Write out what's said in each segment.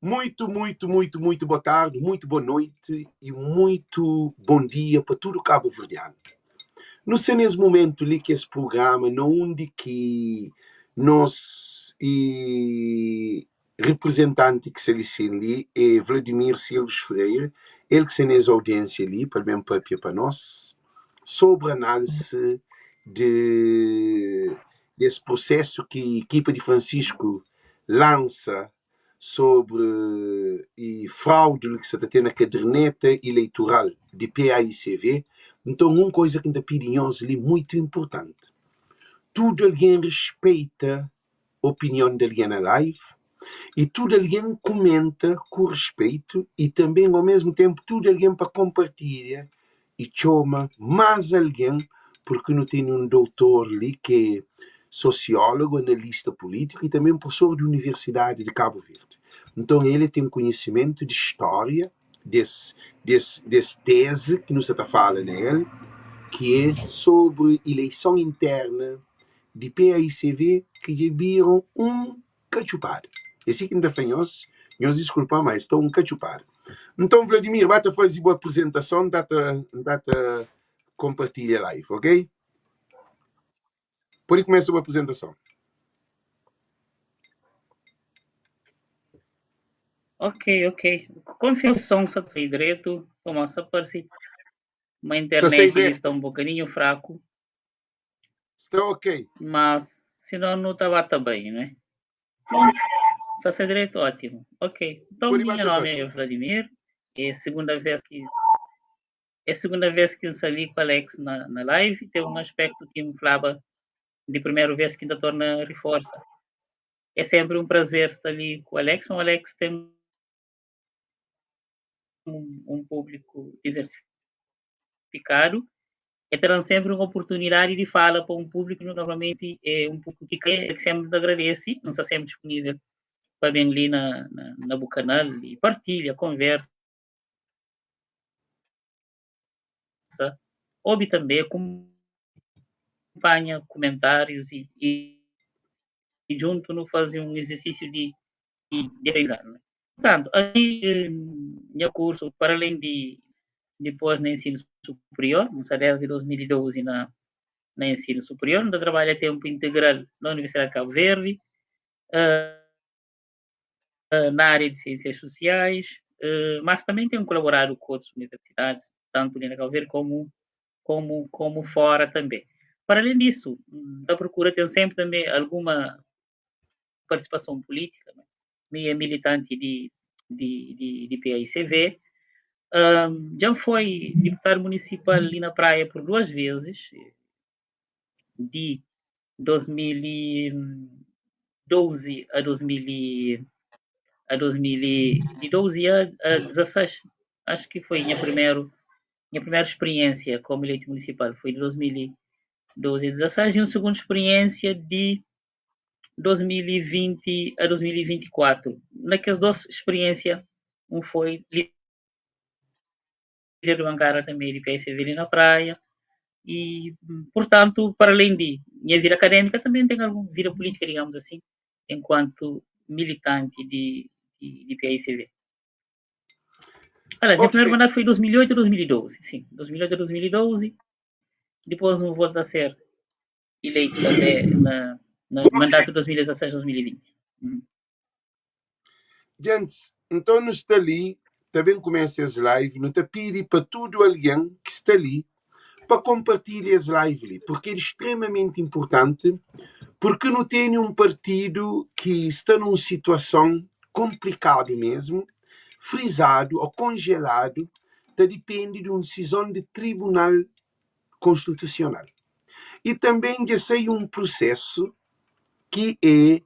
Muito boa tarde, muito boa noite e muito bom dia para todo o Cabo Verdeano. Não sei nesse momento ali que esse programa, onde que nós e representante que se ali é Vladimir Silves Freire, ele que se nessa audiência ali, para bem para nós, sobre a análise desse processo que a equipa de Francisco lança sobre fraude que se tem na caderneta eleitoral de PAICV. Então, uma coisa que ainda pedimos ali muito importante. Tudo alguém respeita a opinião de alguém na live e tudo alguém comenta com respeito e também, ao mesmo tempo, tudo alguém para compartilhar e chama mais alguém, porque não tem um doutor ali que é sociólogo, analista político e também professor de Universidade de Cabo Verde. Então ele tem conhecimento de história desse tese que nos está falando nele, que é sobre eleição interna de PAICV que já viram cachupar. Esse que ainda fanhoso, nós desculpa mais, estão cachupar. Então, Vladimir, vai-te fazer uma apresentação, dá-te compartilha a live, ok? Por aí começa a apresentação. Ok. Confusão só tem direito, como só parece uma internet está um bocadinho fraco. Está ok. Mas, se não estava bem, né? Pronto, só sei direito, ótimo. Ok, então meu nome é Vladimir, é a segunda vez que eu saí com o Alex na live, tem um aspecto que me falava de primeira vez que ainda torna reforça. É sempre um prazer estar ali com o Alex, o Alex tem um público diversificado, e terão sempre uma oportunidade de fala para um público que normalmente é um público que sempre agradece, não está sempre disponível para bem ali na canal e partilha, conversa, ouve também, acompanha comentários e junto não fazem um exercício de aprendizagem. Portanto, aí, meu curso, para além depois no ensino superior, desde 2012 na ensino superior, onde trabalho a tempo integral na Universidade de Cabo Verde, na área de ciências sociais, mas também tenho colaborado com outras universidades, tanto na Cabo Verde como fora também. Para além disso, da procura tem sempre também alguma participação política, né? Meia militante de PAICV. Já foi deputado municipal ali na praia por 2 vezes, de 2012 a 16. Acho que foi minha primeira experiência como eleito municipal, foi de 2012 a 16, e uma segunda experiência de 2020 a 2024. Naquelas duas experiências, um foi líder de bancada também de PSV ali na praia, e, portanto, para além de minha vida acadêmica, também tenho alguma vida política, digamos assim, enquanto militante de PICV. Aliás, o primeiro mandato foi 2008 a 2012, sim, 2008 a 2012. Depois não volto a ser eleito também no mandato de 2016 a 2020. Gente, então não está ali, também começa as lives, não está pedindo para todo alguém que está ali para compartilhar as lives ali, porque é extremamente importante, porque não tem um partido que está numa situação complicada mesmo, frisado ou congelado, depende de uma decisão de tribunal constitucional. E também já saiu um processo que é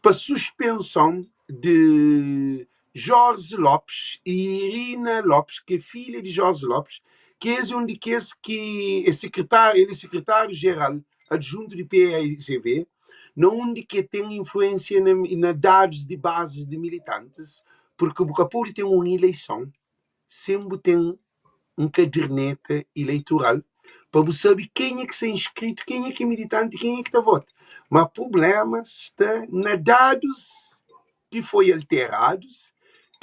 para suspensão de Jorge Lopes e Irina Lopes, que é filha de Jorge Lopes, que é um daqueles que é secretário-geral adjunto de PAICV, onde que tem influência na dados de bases de militantes, porque o Bucapuri tem uma eleição, sempre tem um caderneta eleitoral, para você saber quem é que está inscrito, quem é que é militante, quem é que está voto. Mas o problema está na dados que foi alterados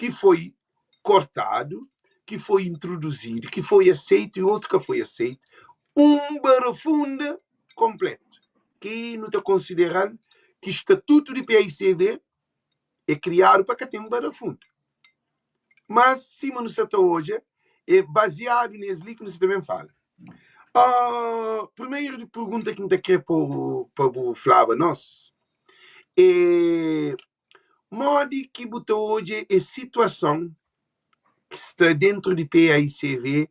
que foi cortado, que foi introduzido, que foi aceito e outro que foi aceito, barafunda completo. Que não está considerando que o Estatuto de PICV é criado para que tenha barafunda. Mas, se no setor hoje, é baseado nesse que você também fala. Primeiro pergunta que a gente quer para o Flávio, nós, é modo que botou hoje a situação que está dentro do PICV,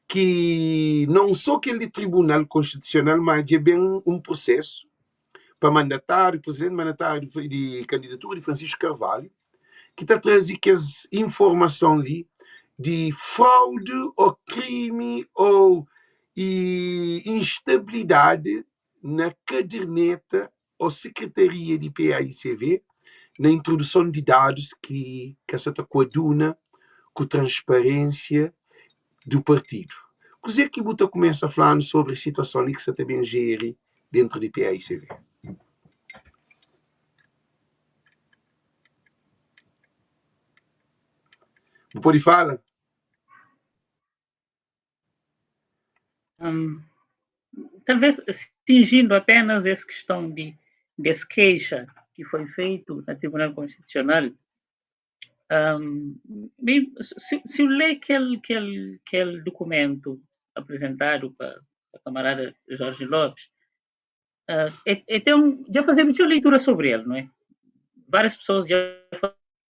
que não só aquele Tribunal Constitucional, mas é bem um processo para mandatário, presidente mandatário de candidatura de Francisco Carvalho, que está trazendo as informações ali de fraude ou crime ou instabilidade na caderneta ou secretaria de PAICV, na introdução de dados que essa coaduna com transparência do partido. Inclusive que você começa falando sobre a situação que você também gere dentro do PAICV. Pode falar? Talvez cingindo apenas essa questão desse queixa que foi feito no Tribunal Constitucional, se eu ler aquele documento apresentado para a camarada Jorge Lopes, então, já fazemos uma leitura sobre ele, não é? Várias pessoas já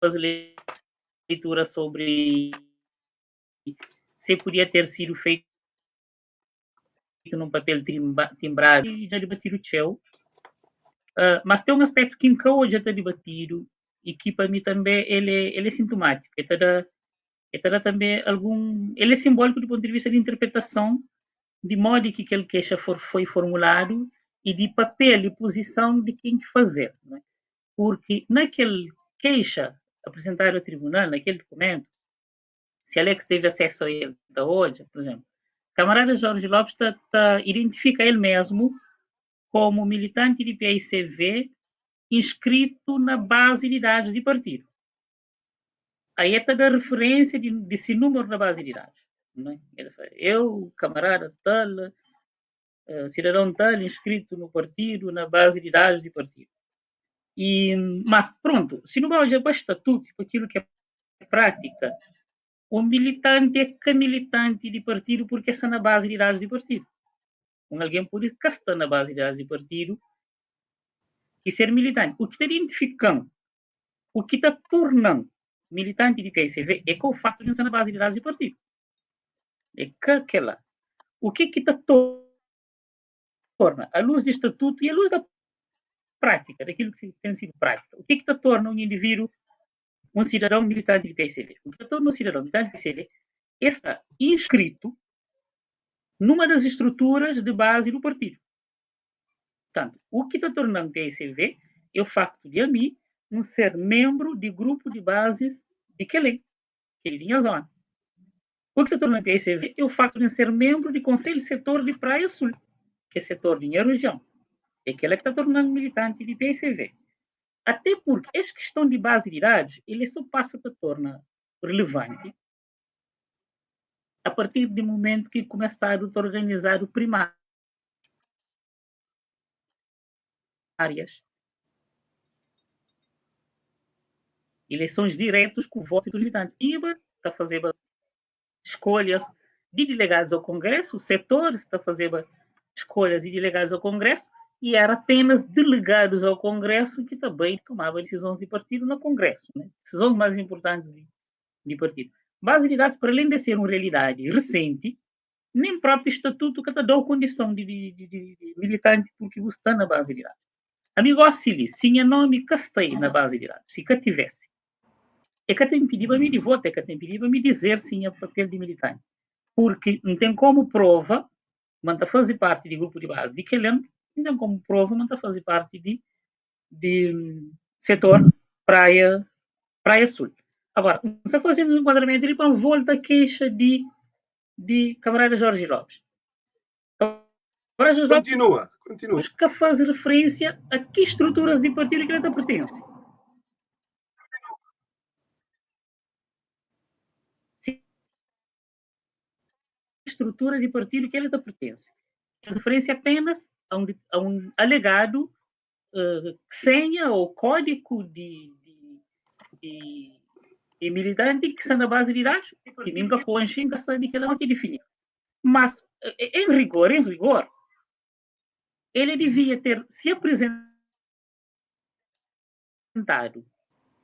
fazem leitura sobre se podia ter sido feito num papel timbrado e já debatido o seu. Mas tem um aspecto que nunca hoje está debatido e que para mim também ele é sintomático. Ele também ele é simbólico do ponto de vista de interpretação de modo que aquele queixa foi formulado e de papel e posição de quem que fazer, não é? Porque naquele queixa apresentado ao tribunal, naquele documento, se Alex teve acesso a ele da hoje, por exemplo, o camarada Jorge Lopes identifica ele mesmo como militante de PICV inscrito na base de dados de partido. Aí está da referência desse número na base de dados. Não é? Eu, camarada tal, cidadão tal, inscrito no partido, na base de dados de partido. Mas pronto, se não vai olhar para o estatuto, para aquilo que é prática, o militante é que militante de partido porque está na base de dados de partido. Alguém pode estar na base de dados de partido e ser militante. O que está identificando, o que está tornando militante de PICV é que o fato de não estar na base de dados de partido. É que aquela. O que está torna, à luz do estatuto e à luz da prática, daquilo que tem sido prática, o que está torna um indivíduo um cidadão militante de PICV? O que torna um cidadão militante de PICV está inscrito numa das estruturas de base do partido. Portanto, o que está tornando PICV é o facto de a mim não ser membro de grupo de bases de Quelém, que ele tinha zona. O que está tornando PICV é o facto de ser membro de Conselho Setor de Praia Sul, que é setor de minha região. É aquela que está tornando militante de PICV. Até porque esta questão de base de dados, ele só passa a tornar relevante a partir do momento que começaram a organizar o primárias. Eleições diretas com o voto dos militantes. IBA está a fazer escolhas de delegados ao Congresso, o setor está a fazer escolhas de delegados ao Congresso, e era apenas delegados ao Congresso que também tomavam decisões de partido no Congresso, né? Decisões mais importantes de partido. Base de dados, para além de ser uma realidade recente, nem próprio estatuto que dá condição de militante porque você está na base de dados. Amigo Auxílio, se tinha nome que está na base de dados, se que tivesse, é que tem pedido a mim de voto, é que tem pedido a me dizer se tinha papel de militante. Porque não tem como prova, manta fazer parte de grupo de base de Quelém, não tem como prova, manta fazer parte de setor Praia Sul. Agora, você fazendo um enquadramento ali para volta a queixa de camarada Jorge Lopes. Continua. Mas que faz referência a que estruturas de partido que ele pertence. estrutura de partido que ele pertence. Faz referência apenas a um alegado senha ou código de militante que está na base de dados, que nunca consciência sabe que ela não é definir. Mas, em rigor, ele devia ter se apresentado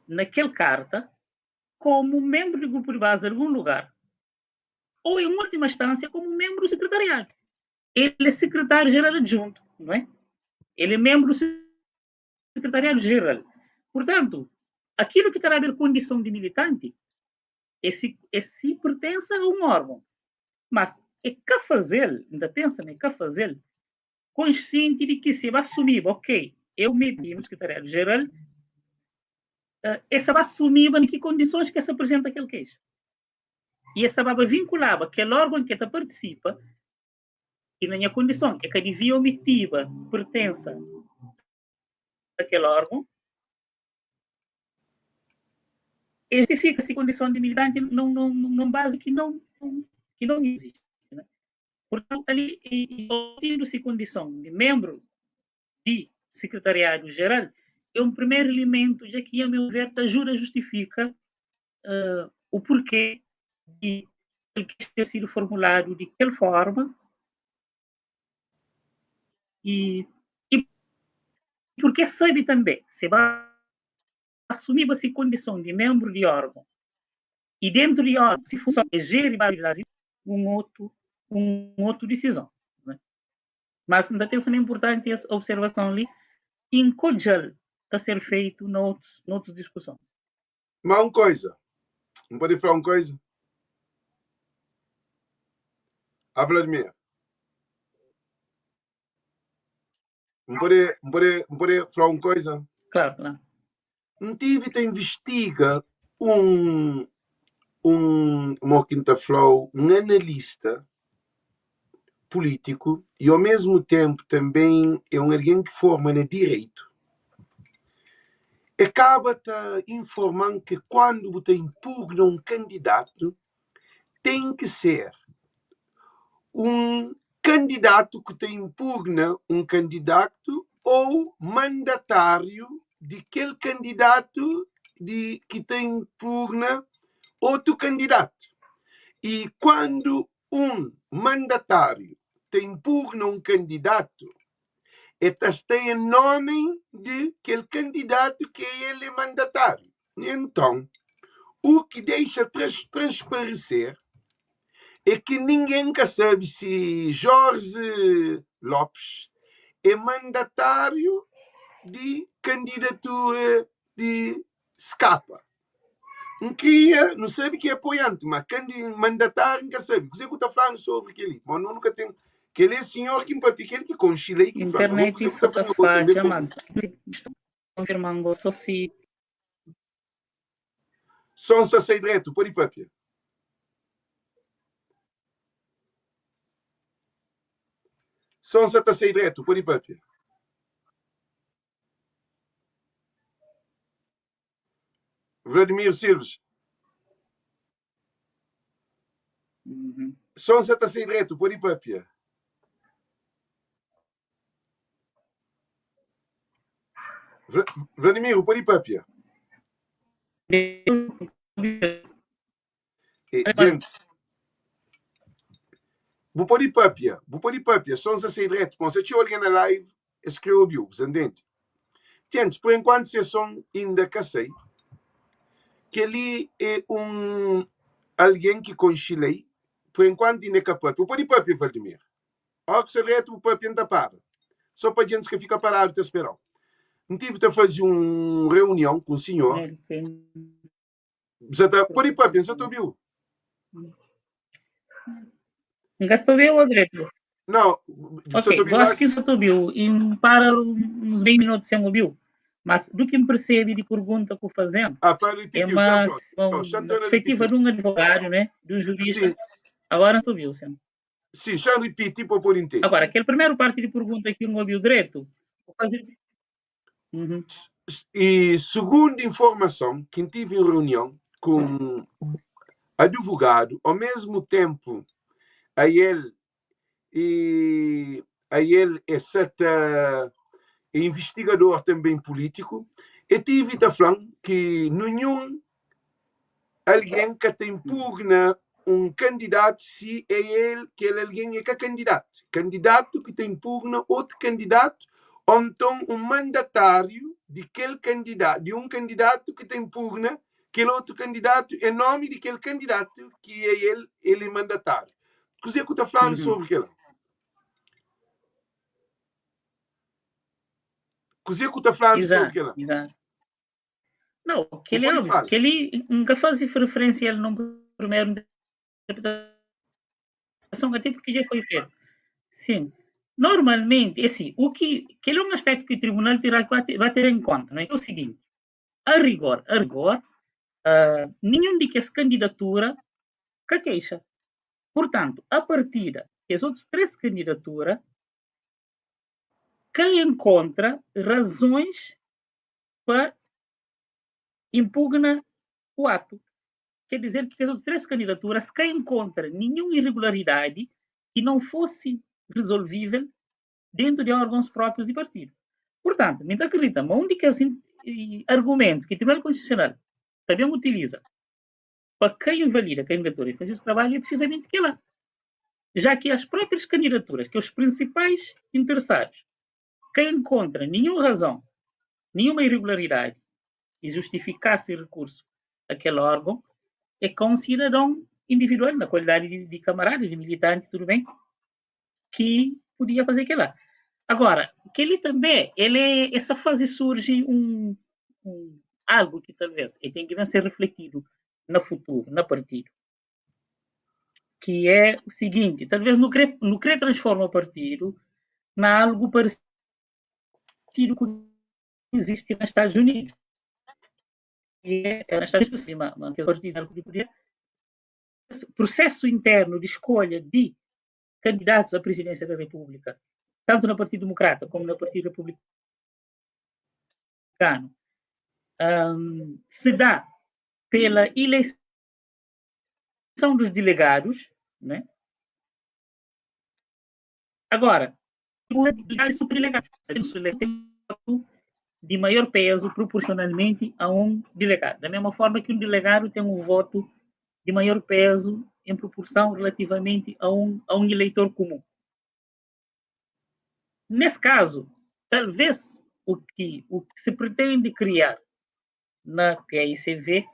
naquela carta como membro do grupo de base de algum lugar, ou, em última instância, como membro do secretariado. Ele é secretário-geral adjunto, não é? Ele é membro do secretariado-geral. Portanto, aquilo que terá a ver com condição de militante, esse pertence a um órgão. Mas é que fazer, ainda pensa, é que fazer, consciente de que se vai assumir, ok, eu meti no secretariado-geral, essa vai assumir em que condições que se apresenta aquele queijo. E essa vai vincular aquele órgão que participa, e na minha condição é que devia omitiva pertença àquele órgão, justifica-se condição de militante num base que não existe. Né? Portanto, ali, tendo-se condição de membro de secretariado-geral, é um primeiro elemento, já que, a meu ver, ajuda a justifica o porquê de ele ter sido formulado de aquela forma e porque sabe também, se vai assumir essa condição de membro de órgão e dentro de órgão, se funciona, gerir uma outra decisão. Né? Mas ainda penso importante essa observação ali, em cojal está a ser feito noutras discussões. Mas uma coisa, não pode falar uma coisa? A Vladimir. Não pode falar uma coisa? Claro, claro. Não tive te investiga uma quinta flow, um analista político e ao mesmo tempo também é um alguém que forma no direito. Acaba-te informando que quando você impugna um candidato, tem que ser um candidato que te impugna um candidato ou mandatário daquele candidato que te impugna outro candidato. E quando um mandatário te impugna um candidato, tem em nome de aquele candidato que ele é mandatário. Então, o que deixa transparecer é que ninguém sabe se Jorge Lopes é mandatário de candidatura de Scapa. Não sabe que é apoiante, mas mandatário nunca sabe. Você que está falando sobre aquele, mas nunca tem. Aquele é senhor que aquele que conchilei que fala. Internet isso está falha, mas confirmando só se só se sai direto, pode ir para aqui. Só se está sai direto, pode ir para aqui. Vladimir Silves. Só se está sai direto, pode ir para aqui. Vladimir, pode ir para aqui. Gente, vou pôr ir papia, só se sai direto. Quando você tinha alguém na live, escreveu, entende? Gente, por enquanto, vocês são ainda casei. Que ali é alguém que concilei, por enquanto ainda é capaz. Vou pôr ir papia, Vladimir. Ó, que se direto, o papia ainda para. Só para gente que fica parado te esperando. Não tive de fazer uma reunião com o senhor. Pôr ir papia, você ouviu? Gastou bem o direito. Não, ok, acho que isso ouviu. Para uns 20 minutos sem ouviu. Mas do que me percebe de pergunta que eu fazendo, é uma perspectiva de um advogado, né? De um jurista. Sim. Agora não ouviu, sim. Sim, já repeti para pôr inteiro. Agora, aquele primeiro parte de pergunta que não ouviu direito, vou fazer. E segundo informação, quem tive em reunião com advogado, ao mesmo tempo ele é investigador também político, e tive a falar que nenhum alguém que tem pugna candidato se é ele que alguém é que é candidato que tem pugna outro candidato, ou então mandatário de um candidato que tem pugna aquele outro candidato em nome daquele candidato que é ele é mandatário. O que você está falando sobre aquilo? O que você está falando sobre aquilo? Exato. Não, que ele é óbvio, que ele nunca faz referência a ele não primeiro interpretação, até porque já foi feito. Sim. Normalmente, assim, que é um aspecto que o tribunal vai ter em conta, não é? É o seguinte, a rigor, nenhum de que essa candidatura que queixa. Portanto, a partida, as outras 3 candidaturas que encontra razões para impugnar o ato. Quer dizer que as outras 3 candidaturas que encontra nenhuma irregularidade que não fosse resolvível dentro de órgãos próprios de partido. Portanto, me acredita, mas onde que assim, argumento que o Tribunal Constitucional também utiliza para quem invalida a candidatura e fazer esse trabalho é precisamente aquela. Já que as próprias candidaturas, que os principais interessados, que encontram nenhuma razão, nenhuma irregularidade e justificasse recurso àquele órgão, é com um cidadão individual, na qualidade de camarada, de militante, tudo bem, que podia fazer aquilo lá. Agora, que ele também, essa fase surge algo que talvez tem que ser refletido no futuro, no partido, que é o seguinte, talvez no que transforma o partido na algo parecido com o que existe nos Estados Unidos. Que é, nos Estados Unidos, que é o partido de poder, processo interno de escolha de candidatos à presidência da República, tanto no Partido Democrata como no Partido Republicano, se dá pela eleição dos delegados, né? Agora, delegados e superdelegados, tem de maior peso proporcionalmente a um delegado. Da mesma forma que um delegado tem um voto de maior peso em proporção relativamente a um eleitor comum. Nesse caso, talvez o que se pretende criar na PAICV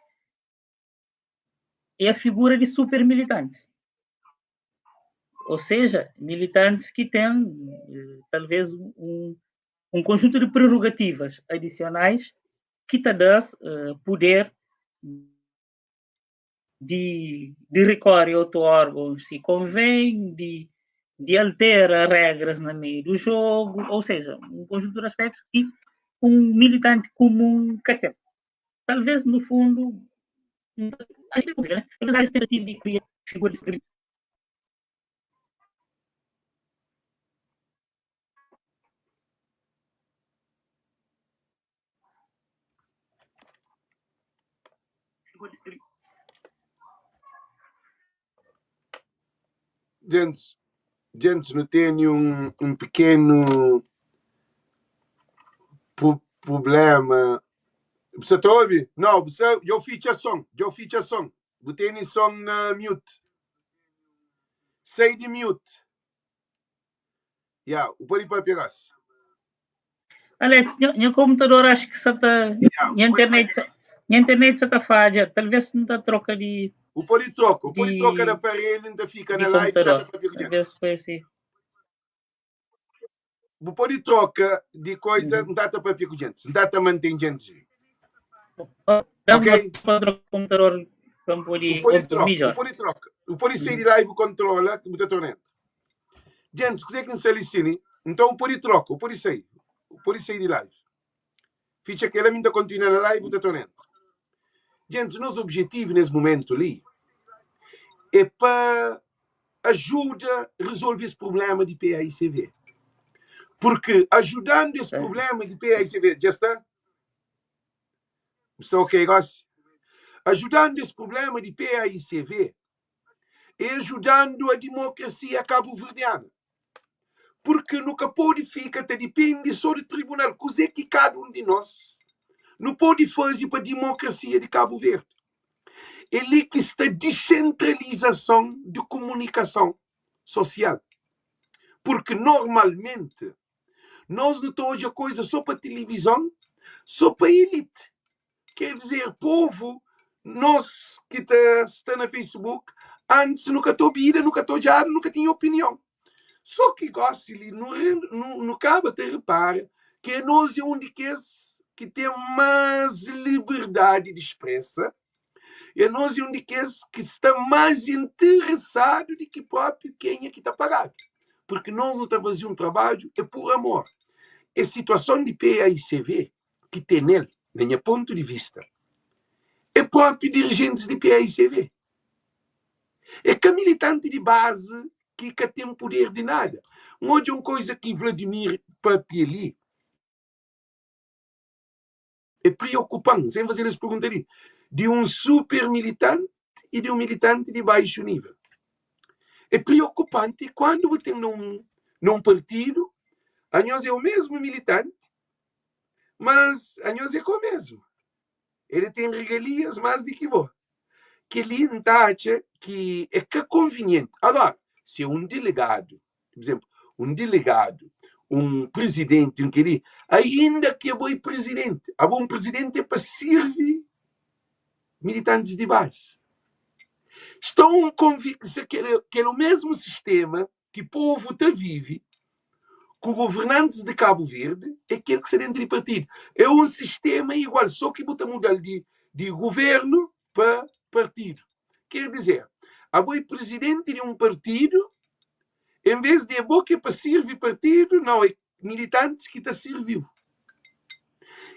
é a figura de supermilitantes. Ou seja, militantes que têm talvez um conjunto de prerrogativas adicionais que te dá poder de recorrer a outro órgão se convém, de alterar regras no meio do jogo, ou seja, um conjunto de aspectos que um militante comum que tem. Talvez, no fundo, a gente consiga, né? Talvez haja tentativa de criar figuras diferentes. Gente, não tenho um pequeno problema. Você está ouvindo? Não, eu fiz a som. Eu tenho som na mute. Sai de mute. O pode para pegar. Alex, meu computador acho que só está. Minha internet só está falha. Talvez não está troca de. O pode troca de aparelho, ainda fica na live. Talvez foi assim. O pode troca de coisa, não dá para pegar gente. Não dá para manter gente. Ok? O computador para poder melhor. O pode sair de live controla que está tornando. Gente, se quiser que se alicine, então o pode troca, o pode sair de live. Ficha que ela ainda continua na live, está tornando. Gente, nosso objetivo nesse momento ali é para ajudar a resolver esse problema de PAICV. Porque ajudando esse problema de PAICV, já está? Está ok, guys? Ajudando esse problema de PAICV, e ajudando a democracia cabo-verdiana. Porque nunca pode ficar, depende só do tribunal, coisa que cada um de nós não pode fazer para a democracia de Cabo Verde. Ele que está descentralização de comunicação social. Porque normalmente nós não estamos a coisa só para televisão, só para elite. Quer dizer, povo, nós que está na Facebook, antes nunca estou vida, nunca estou diário, nunca tinha opinião. Só que gosta ali, no cabo até repara, que nós é um daqueles que tem mais liberdade de expressa, e nós é um daqueles que está mais interessado do que próprio quem é que está pagado. Porque nós não estamos fazendo um trabalho, é por amor. A situação de PAICV que tem nele, do meu ponto de vista, é próprio dirigentes de PAICV. É que a militante de base que tem poder de nada. Hoje uma coisa que Vladimir Papieli é preocupante, sem fazer as perguntas ali, de um super militante e de um militante de baixo nível. É preocupante quando você tem num partido, a nós é o mesmo militante, mas a nós é o mesmo. Ele tem regalias mais do que vou. Que ele acha que é que conveniente. Agora, se um delegado, por exemplo, um presidente, ainda que é bom presidente, a bom presidente é para servir militantes de base. Estão convictos que é o mesmo sistema que o povo vive, com governantes de Cabo Verde, é aquele que se dentro de partido. É um sistema igual, só que bota mudar de governo para partido. Quer dizer, a boi presidente de um partido, em vez de a boca para servir partido, não, é militantes que está serviu.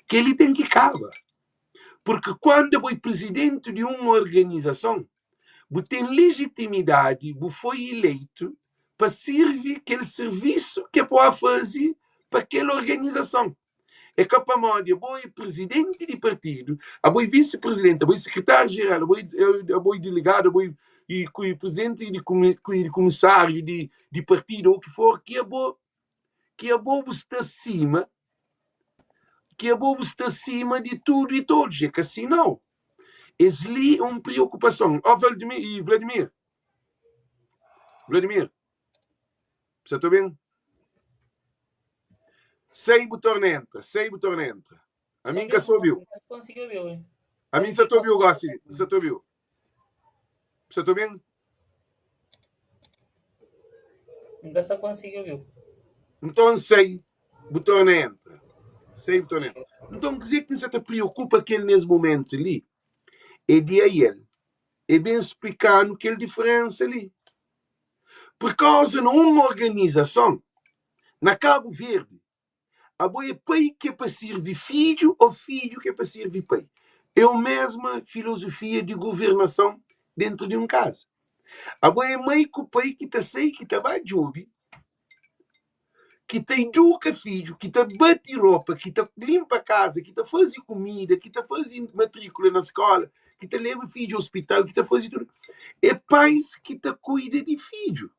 Que ele tem que acabar. Porque quando a boi presidente de uma organização, você tem legitimidade, você foi eleito para servir aquele serviço que pode fazer para aquela organização. É capaz de boi presidente de partido, a boi vice-presidente, a boi secretário-geral, a boi delegado, a boi e presidente de comissário de partido, ou o que for, que é bom está acima, de tudo e todos. É que assim não. Esse ali é uma preocupação. Vladimir, você está bem? Sei botão entra. A mim que subiu. A mim se subiu, Gassi. Se subiu. Você está bem? Nunca só conseguiu ver. Então sei botão entra. Então quer dizer que você te preocupa que ele nesse momento ali é de ele. É bem explicar no que é a diferença ali. Por causa de uma organização na Cabo Verde, a boia pai que é para servir filho ou filho que é para servir pai. É a mesma filosofia de governação dentro de um caso. A boia mãe que o pai que está sei que está vai job, que está educa filho, que está bate roupa, que está limpa a casa, que está fazendo comida, que está fazendo matrícula na escola, que está leva filho ao hospital, que está fazendo tudo. É pais que está cuida de filho.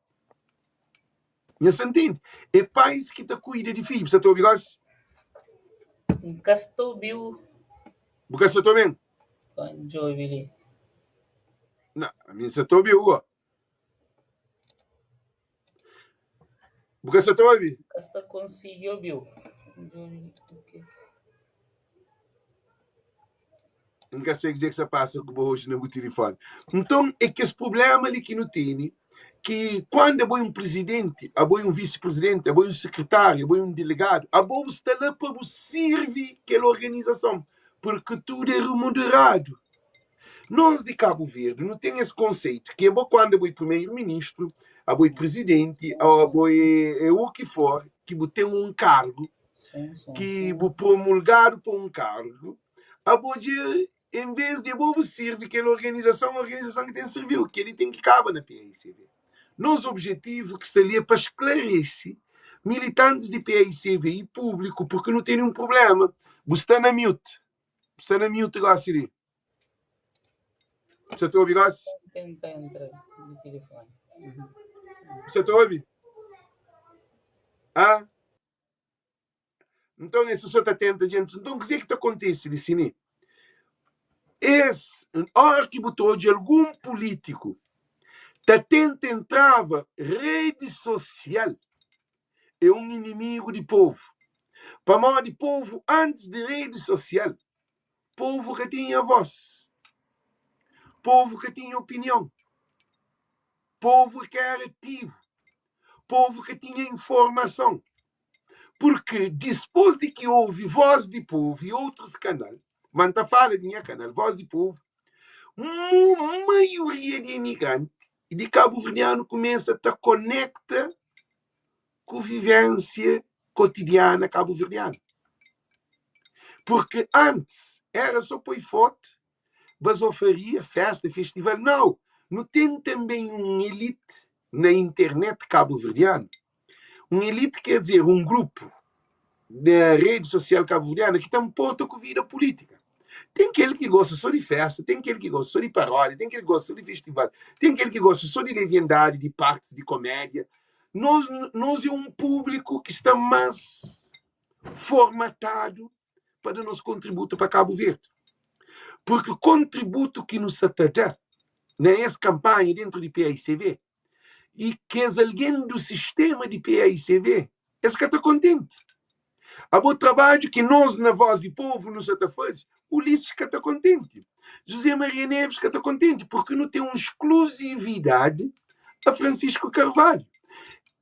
Você entende? É pais que está cuida de filho. Você está ouvindo? Nunca estou viu. Porque você está vendo? Jovem. Não, a minha você está ouvindo. Porque você está ouvindo? Nunca conseguiu viu. Nunca sei dizer que você passa com hoje no telefone. Então, é que esse problema ali que não tem, que quando é bom um presidente, é bom um vice-presidente, é bom um secretário, é bom um delegado, é bom estar lá para servir aquela organização, porque tudo é remunerado. Nós de Cabo Verde não tem esse conceito, que é bom quando é bom primeiro-ministro, é bom presidente, é bom o que for, que tem um cargo, que é promulgado por um cargo, é bom em vez de bom servir aquela organização, a organização que tem serviu, que ele tem que acabar na PAICV. Nosso objetivo que está ali é para esclarecer militantes de PAICV e público, porque não tem nenhum problema. Você está na mute. Gossiri. Você está ouvindo? Tenta entrar no telefone. Você está ouvindo? Ah? Então, esse só está atento, gente. Então, o que é que acontece, Licine? Esse, a hora que botou de algum político está tentando entrar rede social, é um inimigo de povo. Para maior de povo, antes de rede social, povo que tinha voz, povo que tinha opinião, povo que era ativo, povo que tinha informação. Porque depois de que houve Voz de Povo e outros canais, manta fala de minha canal, Voz de Povo, a maioria de imigrantes e de cabo-verdiano começa a estar conecta com a vivência cotidiana cabo-verdiana. Porque antes era só põe foto, basofaria, festa, festival. Não tem também um elite na internet cabo-verdiana. Um elite quer dizer um grupo da rede social cabo-verdiana que tem um ponto com vida política. Tem aquele que gosta só de festa, tem aquele que gosta só de paródia, tem aquele que gosta só de festival, tem aquele que gosta só de legendade, de parques, de comédia. Nós é um público que está mais formatado para o nosso contributo para Cabo Verde. Porque o contributo que nos dá nessa campanha dentro de PAICV e que é alguém do sistema de PAICV, esse que está contente. Há bom trabalho que nós, na Voz do Povo, nos faz, Ulisses que está contente. José Maria Neves que está contente, porque não tem uma exclusividade a Francisco Carvalho.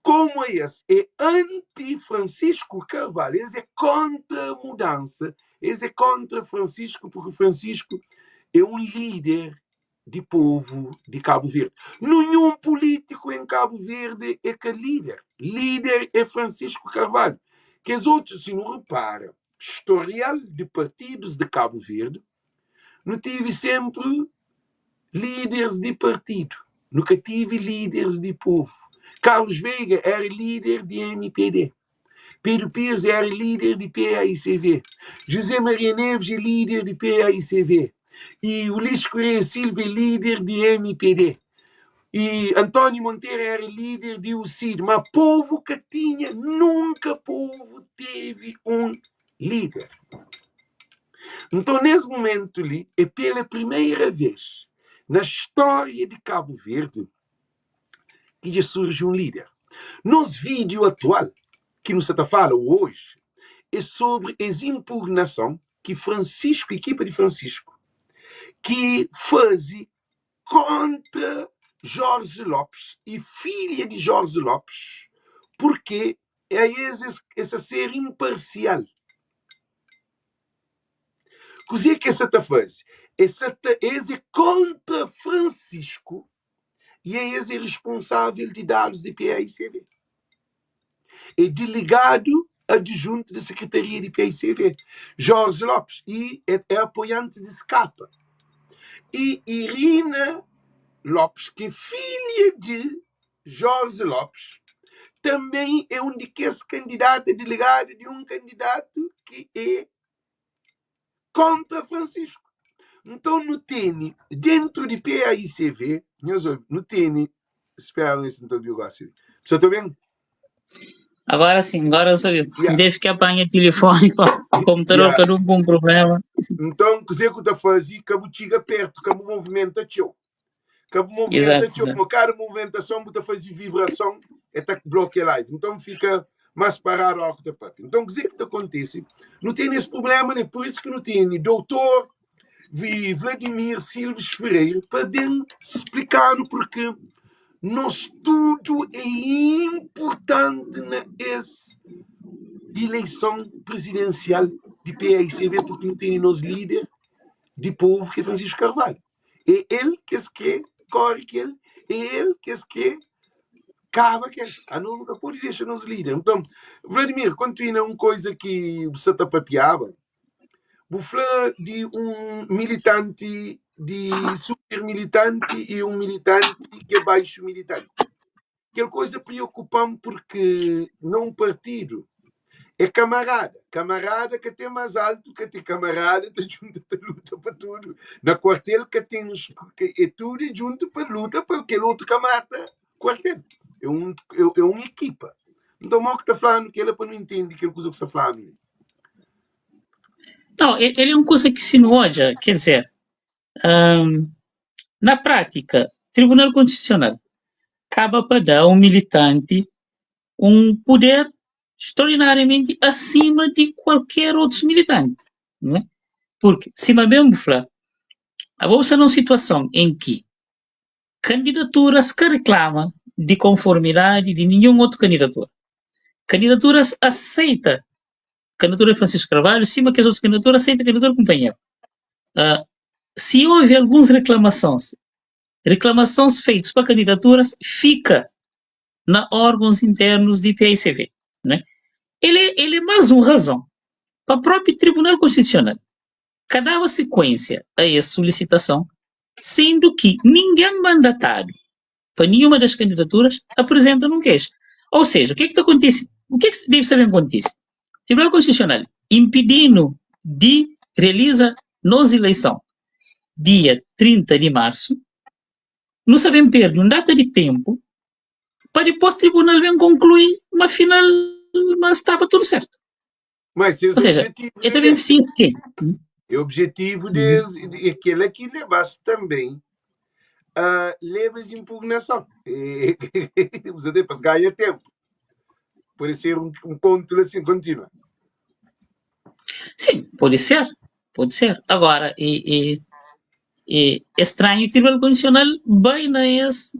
Como esse é anti-Francisco Carvalho, esse é contra a mudança, esse é contra Francisco, porque Francisco é um líder de povo de Cabo Verde. Nenhum político em Cabo Verde é que líder. Líder é Francisco Carvalho. Que os outros, se não reparam, historial de partidos de Cabo Verde, não tive sempre líderes de partido. Nunca tive líderes de povo. Carlos Veiga era líder de MPD. Pedro Pires era líder de PAICV. José Maria Neves é líder de PAICV. E Ulisses Correia Silva é líder de MPD. E António Monteiro era líder de UCID. Mas povo que tinha, nunca povo teve um líder. Então, nesse momento ali, é pela primeira vez na história de Cabo Verde que já surge um líder. Nos vídeos atual que nos está falando hoje, é sobre a impugnação que Francisco, a equipa de Francisco, que faz contra Jorge Lopes e filha de Jorge Lopes, porque é esse ser imparcial. Così que essa está faz? Essa é contra Francisco e é esse responsável de dados de PAICV. É delegado adjunto da Secretaria de PAICV, Jorge Lopes, e é apoiante de Scapa. E Irina Lopes, que é filha de Jorge Lopes, também é um de que esse candidato é delegado de um candidato que é contra Francisco. Então, no TN, dentro de PAICV, no TN, espera esse então de negócio. Você está vendo? Agora sim, agora eu sabia. Yeah. Desde que apanha telefone, o computador Yeah. com um problema. Então, o que você está fazendo, cabo chega perto, cabo movimenta teu. Cabo movimenta Exato, teu, exato. como cada movimentação, está fazendo vibração, é que bloqueia a live. Então, fica mais parado ao que está para. Então, o que que acontece? Não tem esse problema, né? Por isso que não tem doutor Vladimir Silves Ferreira para bem explicar o porquê. Nosso tudo é importante na eleição presidencial de PAICV, porque não tem nos líder de povo que é Francisco Carvalho. É ele que se quer, corre que ele, é ele que se quer, cava que ele. Nunca pode deixar nos líder. Então, Vladimir, quando tu uma coisa que você está papiava, vou falar de um militante, de super militante e um militante que é baixo militante. Aquela coisa preocupa-me porque não partido é camarada camarada que tem mais alto que tem camarada que junto para luta para tudo. Na quartel que tem é tudo junto para luta para aquele outro camarada. Quartel. É uma equipa. Então, mal que está falando que ele para não entender aquilo que está falando. Não, ele é uma coisa que se noja, quer dizer, na prática, Tribunal Constitucional acaba para dar ao militante um poder extraordinariamente acima de qualquer outro militante, não é? Porque, se bem falar, vamos numa situação em que candidaturas que reclamam de conformidade de nenhuma outra candidatura, candidaturas aceita candidatura de Francisco Carvalho, cima que as outras candidaturas aceita a candidatura do companheiro. Se houve algumas reclamações feitas para candidaturas, fica na órgãos internos de PICV, né? Ele é mais uma razão para o próprio Tribunal Constitucional que dava sequência a essa solicitação, sendo que ninguém mandatado para nenhuma das candidaturas apresenta um queixa. Ou seja, o que é que acontece? O que é que deve saber que acontece? O Tribunal Constitucional impedindo de realizar nos eleição dia 30 de março, não sabemos perder uma data de tempo para depois o tribunal vem concluir, mas afinal mas estava tudo certo. Mas Ou seja, eu também sinto que o objetivo de aquele que levasse também levas impugnação. Você tem para ganhar tempo. Pode ser um ponto assim contínuo. Sim, pode ser. Pode ser. Agora, é estranho o Tribunal Constitucional bem nesse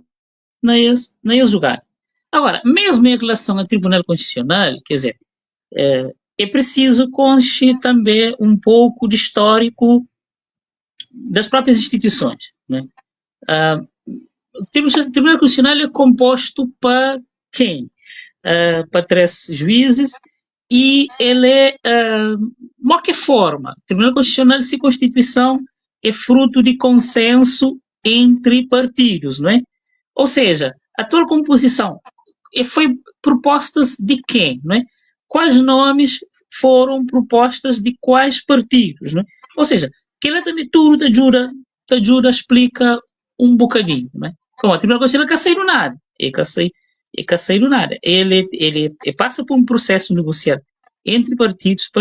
lugar. Agora, mesmo em relação ao Tribunal Constitucional, quer dizer, é preciso conhecer também um pouco de histórico das próprias instituições, né? O Tribunal Constitucional é composto para quem? Para 3 juízes e ele é, de qualquer forma, o Tribunal Constitucional, se Constituição, é fruto de consenso entre partidos, não é? Ou seja, a atual composição foi propostas de quem, não é? Quais nomes foram propostas de quais partidos, não é? Ou seja, que ela também tudo te ajuda explica um bocadinho, não é? Como o Tribunal Constitucional não saiu nada, saiu nada. Ele passa por um processo negociado entre partidos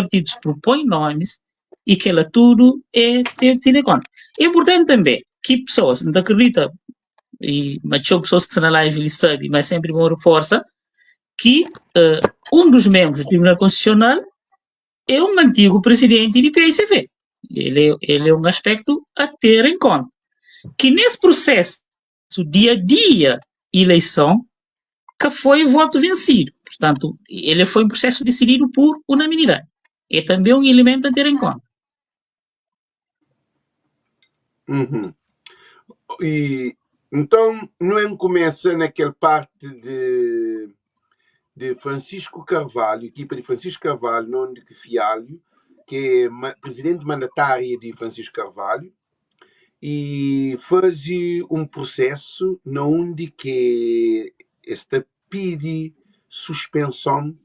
propõem nomes e que ela tudo é ter em conta. É importante também que pessoas não acreditam mas são pessoas que estão na live e sabem, mas sempre vão reforçar que um dos membros do Tribunal Constitucional é um antigo presidente do PICV. Ele é um aspecto a ter em conta. Que nesse processo, dia a dia, eleição, que foi voto vencido. Portanto, ele foi um processo decidido por unanimidade. É também um elemento a ter em conta. Uhum. E então, não começa naquela parte de Francisco Carvalho, equipa de Francisco Carvalho, não de Fialho, que é presidente mandatária de Francisco Carvalho, e faz um processo onde que esta pede suspensão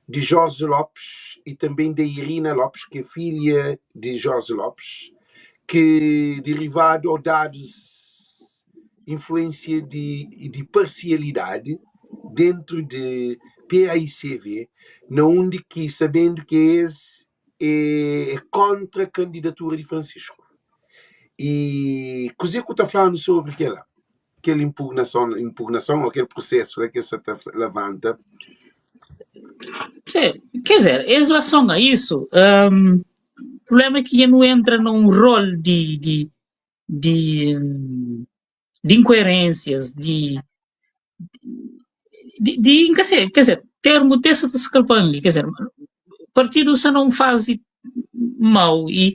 de Jorge Lopes e também da Irina Lopes, que é filha de Jorge Lopes, que derivado ou dados influência de parcialidade dentro de PAICV, onde que, sabendo que esse é contra a candidatura de Francisco. E o que você está falando sobre aquela impugnação, aquele processo que você levanta? Sim, quer dizer, em relação a isso, o problema é que não entra num rol de incoerências, quer dizer, termo dessa desculpando, quer dizer, o partido só não faz mal e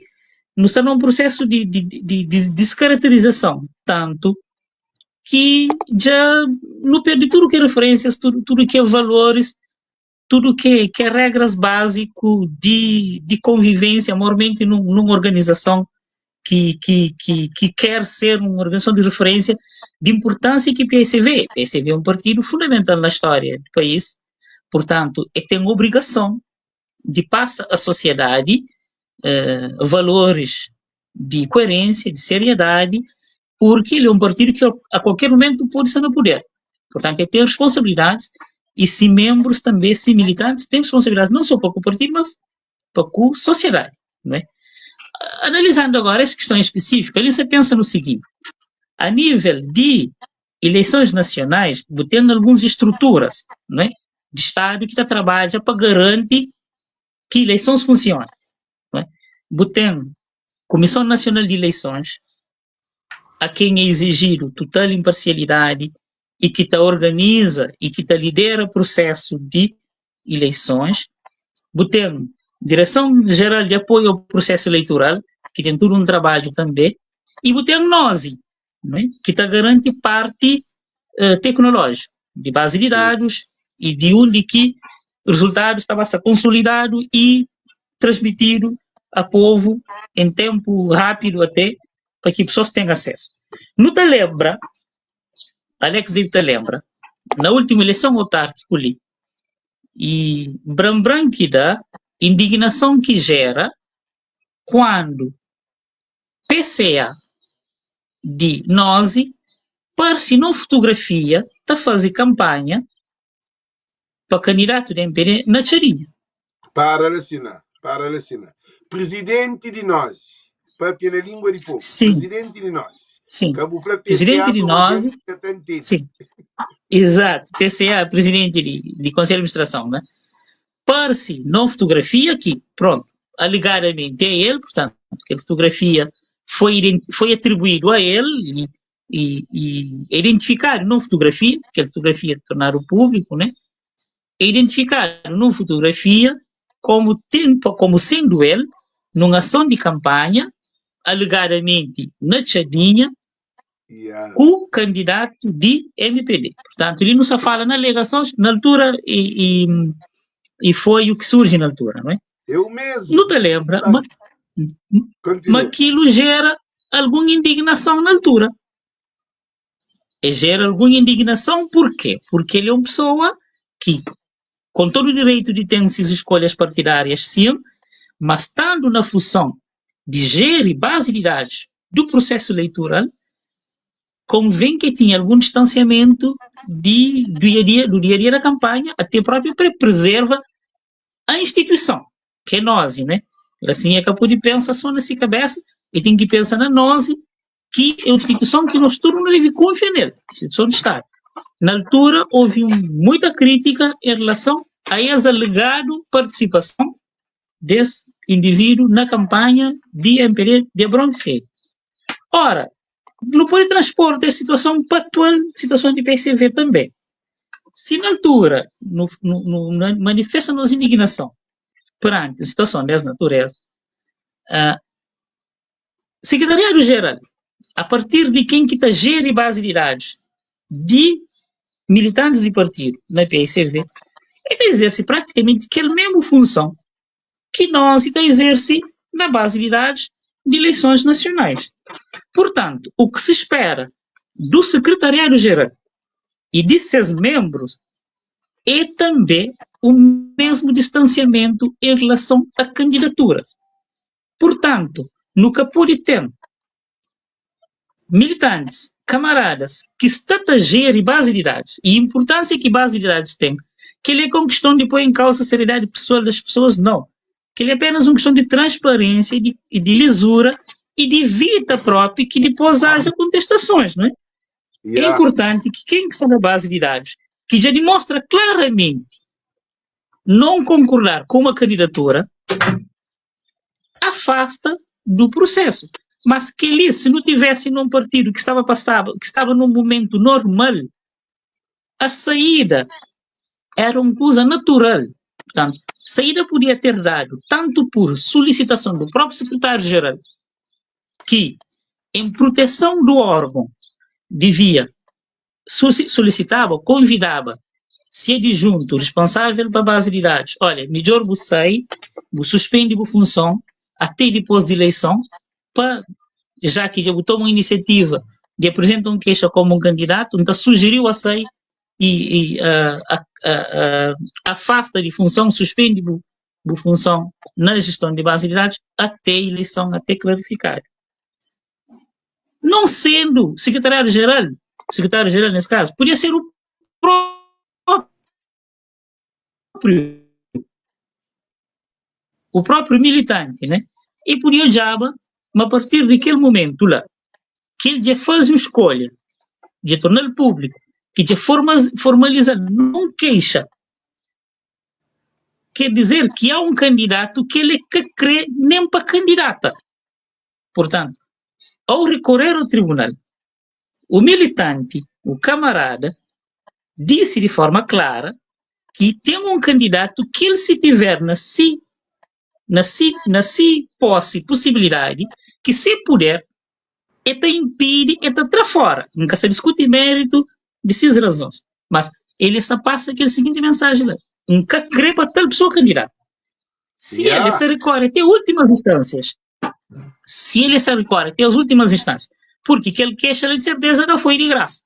não está num processo de descaracterização, tanto que já não perde tudo que é referências, tudo que é valores, tudo que é regras básicas de convivência, normalmente numa organização que quer ser uma organização de referência de importância que o PSV. O PSV é um partido fundamental na história do país, portanto, tem obrigação de passa à sociedade valores de coerência, de seriedade, porque ele é um partido que a qualquer momento pode estar no poder. Portanto, ele tem responsabilidades e se membros também, se militantes, têm responsabilidade não só para o partido, mas para a sociedade. Não é? Analisando agora essa questão específica, ele se pensa no seguinte: a nível de eleições nacionais, tendo algumas estruturas, não é, de Estado que trabalha para garantir que eleições funcionem. Não é? Tem Comissão Nacional de Eleições, a quem é exigido total imparcialidade e que organiza e que lidera o processo de eleições. Tem Direção-Geral de Apoio ao Processo Eleitoral, que tem todo um trabalho também, e tem NOSI, não é? Que garante parte tecnológica, de base de dados e de onde que o resultado estava a ser consolidado e transmitido a povo em tempo rápido até, para que pessoas tenham acesso. Não te lembra, Alex deve te lembra, na última eleição autárquica ali, e branquida indignação que gera quando PCA de NOSI parece não fotografia está fazer campanha para candidato de MPD na Charinha. Para assinar. Presidente de nós. Para a língua de povo. Sim. Presidente de nós. Sim. Presidente de nós. Sim. Exato. PCA, presidente de Conselho de Administração, né? Parece não fotografia que, pronto, alegadamente é ele, portanto, que a fotografia foi atribuído a ele e identificar não fotografia, que a fotografia tornar o público, né? E identificar não fotografia como sendo ele numa ação de campanha, alegadamente na Chadinha, com o candidato de MPD. Portanto, ele não se fala na alegações na altura e foi o que surge na altura, não é? Eu mesmo. Não te lembra? Mas aquilo gera alguma indignação na altura. E gera alguma indignação por quê? Porque ele é uma pessoa que, com todo o direito de ter suas escolhas partidárias, sim, mas estando na função de gerir base de dados do processo eleitoral, convém que tenha algum distanciamento do dia a dia da campanha, até próprio para preservar a instituição, que é nós, né? Assim é que pode pensar só nessa cabeça e tem que pensar na nós, que é uma instituição que nós todos não devemos confiar nela, instituição de Estado. Na altura, houve muita crítica em relação a essa alegada participação desse indivíduo na campanha de MPD de Abrão de Cego. Ora, não pode transpor essa situação para a atual situação de PCV também. Se na altura manifesta-nos indignação perante a situação dessa natureza, Secretariado-Geral, a partir de quem que está gere base de dados de militantes de partido na PICV, ele exerce praticamente aquela mesma função que nós exerce na base de dados de eleições nacionais. Portanto, o que se espera do Secretariado-Geral e de seus membros é também o mesmo distanciamento em relação a candidaturas. Portanto, no que pode ter militantes, camaradas, que estão a gerir base de dados e a importância que base de dados tem, que ele é com questão de pôr em causa a seriedade pessoal das pessoas, não. Que ele é apenas uma questão de transparência e de lisura e de vida própria que depois haja contestações, não é? É importante que quem está na base de dados, que já demonstra claramente não concordar com uma candidatura, afasta do processo. Mas que ele, se não tivesse num partido que estava num momento normal, a saída era uma coisa natural. Portanto, a saída podia ter dado tanto por solicitação do próprio secretário-geral, que, em proteção do órgão, solicitava, convidava, se adjunto responsável para a base de dados, olha, melhor você suspende a função até depois da eleição, já que já botou uma iniciativa de apresentar uma queixa como um candidato, então sugeriu a sair e afasta de função, suspende de função na gestão de base de dados até a eleição, até clarificar. Não sendo secretário-geral nesse caso, podia ser o próprio militante, né? E podia o Jaba, mas a partir daquele momento lá, que ele já faz uma escolha de tornar público, que já formaliza, não queixa, quer dizer que há um candidato que ele que crê nem para candidata. Portanto, ao recorrer ao tribunal, o militante, o camarada, disse de forma clara que tem um candidato que ele, se tiver na posse, possibilidade, que se puder, ele impede, ele está fora. Nunca se discute mérito de suas razões. Mas ele só passa aquela seguinte mensagem lá. Nunca crê para tal pessoa candidata. Se ele se recorre até as últimas instâncias, porque aquele queixa, de certeza, não foi de graça.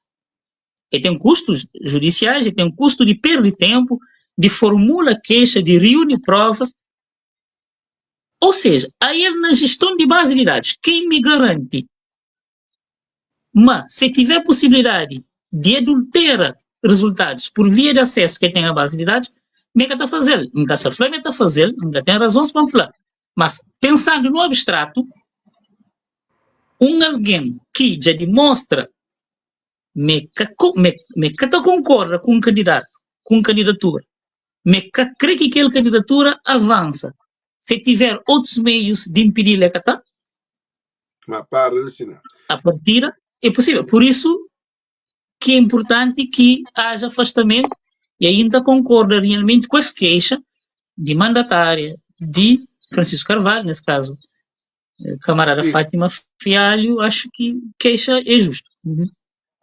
Ele tem custos judiciais, ele tem um custo de perda de tempo, de formula queixa, de reúne provas. Ou seja, aí ele na gestão de base de dados, quem me garante? Mas, se tiver possibilidade de adulterar resultados por via de acesso que tem a base de dados, me está a fazer. Nunca se fala, me está a fazer, nunca tem razões para falar. Mas, pensando no abstrato, alguém que já demonstra que concorda com um candidato, com candidatura, que crê que aquela candidatura avança, se tiver outros meios de impedir a catar, a partida é possível. Por isso que é importante que haja afastamento, e ainda concorda realmente com essa queixa de mandatária de Francisco Carvalho, nesse caso, camarada Sim. Fátima Fialho, acho que queixa é justo.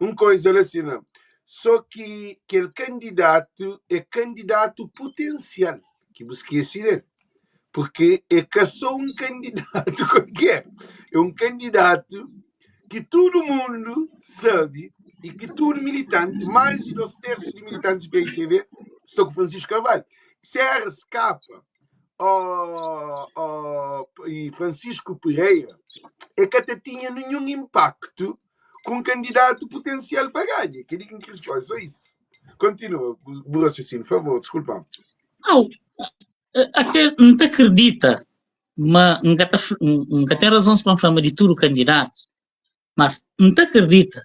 Uma coisa, Lucina, só que aquele candidato é candidato potencial, que você esquece dele. Porque é que só um candidato qualquer. É um candidato que todo mundo sabe e que todo militante, mais de 2/3 de militantes do PICB, estão com Francisco Carvalho. Se escapa e Francisco Pereira, é que até tinha nenhum impacto com um candidato potencial para ganhar. Que digam que responde, só isso. Continua, o raciocínio, por favor, desculpa. Não, até não te acredita, mas nunca tem razões para falar de tudo candidato, mas não te acredita,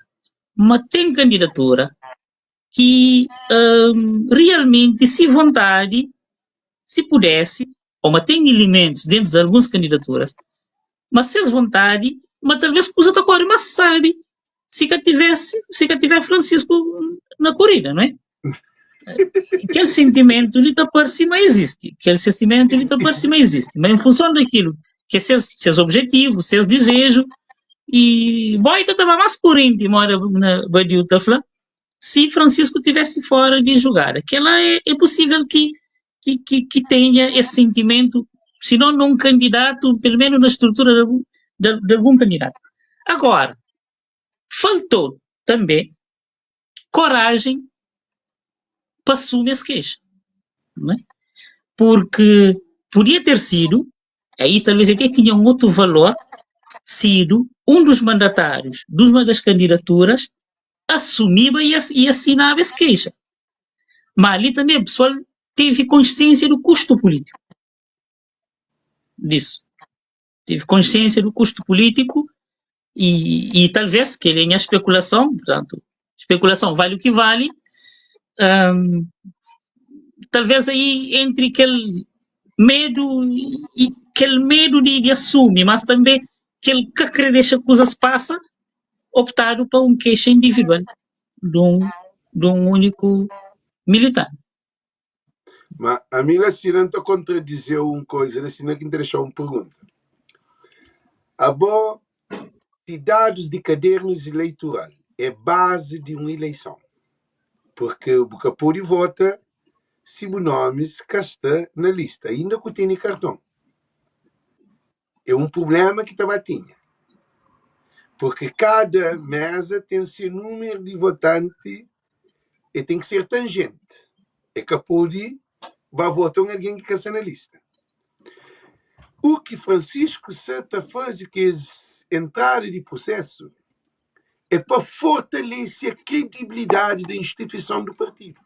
mas tem candidatura que realmente, se vontade, se pudesse, ou mas tem elementos dentro de algumas candidaturas, mas se vontade, mas talvez coisa da cor, mas sabe, se que tiver Francisco na corrida, não é? Aquele sentimento ele está por cima existe, mas em função daquilo que é seus objetivos, seus desejos, e boita estava mais por íntimo, na Badiuta, se Francisco tivesse fora de jogada, aquela é possível que tenha esse sentimento, se não num candidato, pelo menos na estrutura de algum candidato. Agora, faltou também coragem para assumir essa queixa, não é? Porque podia ter sido, aí talvez até tinha um outro valor, sido um dos mandatários de uma das candidaturas assumia e assinava essa queixa. Mas ali também o pessoal teve consciência do custo político disso. Teve consciência do custo político e talvez que ele em especulação, portanto, especulação vale o que vale, talvez aí entre aquele medo de assumir, mas também aquele que acredita que as coisas passam, optaram para um queixa individual de um único militar. Mas a mim, assim, não te contradizer uma coisa, assim, não que deixar uma pergunta. Se dados de cadernos eleitoral é base de uma eleição, porque o capô de vota se o nome está na lista, ainda que tenha cartão. É um problema que estava tinha. Porque cada mesa tem seu número de votante e tem que ser tangente. É capô de vai votar alguém que está na lista. o que Francisco está fazendo que é entrada de processo é para fortalecer a credibilidade da instituição do partido.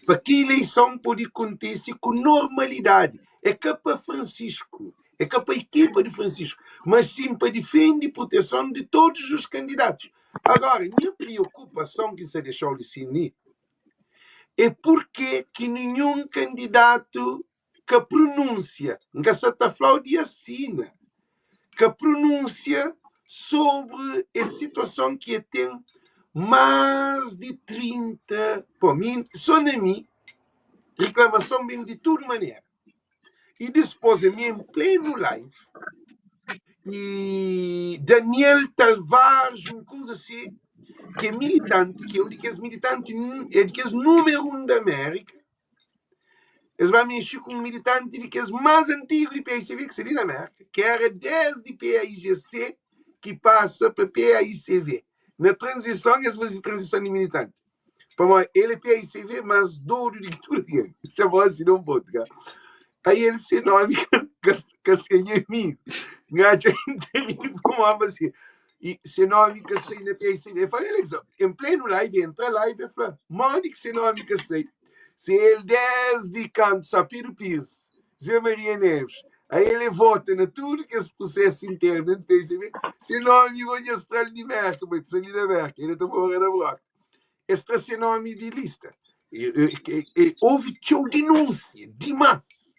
Para que a eleição pode acontecer com normalidade. É que para Francisco, é que para a equipa de Francisco, mas sim para defender a proteção de todos os candidatos. Agora, minha preocupação que se deixou de sinir é porque que nenhum candidato que pronuncia, que se está falando de assina, que pronuncia sobre a situação que tem mais de 30, por mim, só na mim, reclamação vem de toda maneira. E depois, em pleno live, e Daniel Tavares, uma coisa assim, que é militante, que é um daqueles militantes, é daqueles número 1 da América. Eles vão mexer com um militante daqueles mais antigos de PAICV, que seria da América, que era desde PAIGC, que passa para PAICV. Na transição, eles fazem transição de militante. Para ele é PAICV, mas douro de tudo. Isso é bom assim, não pode, cara. Aí ele se nome que se ganha mim. Ngaja inteiro, como assim. E se nome que se na PAICV. Eu falei, em pleno live, entra live, eu falei, mande que se nome que se. Se ele desde canto Sapiro Pires, Zé Maria Neves, aí ele vota na tudo que esse processo interno do PCB, se nome vai estar de merda, mas se ele da merda, ele está morrendo a buraco. Este é seu nome de lista. Houve denúncia demais.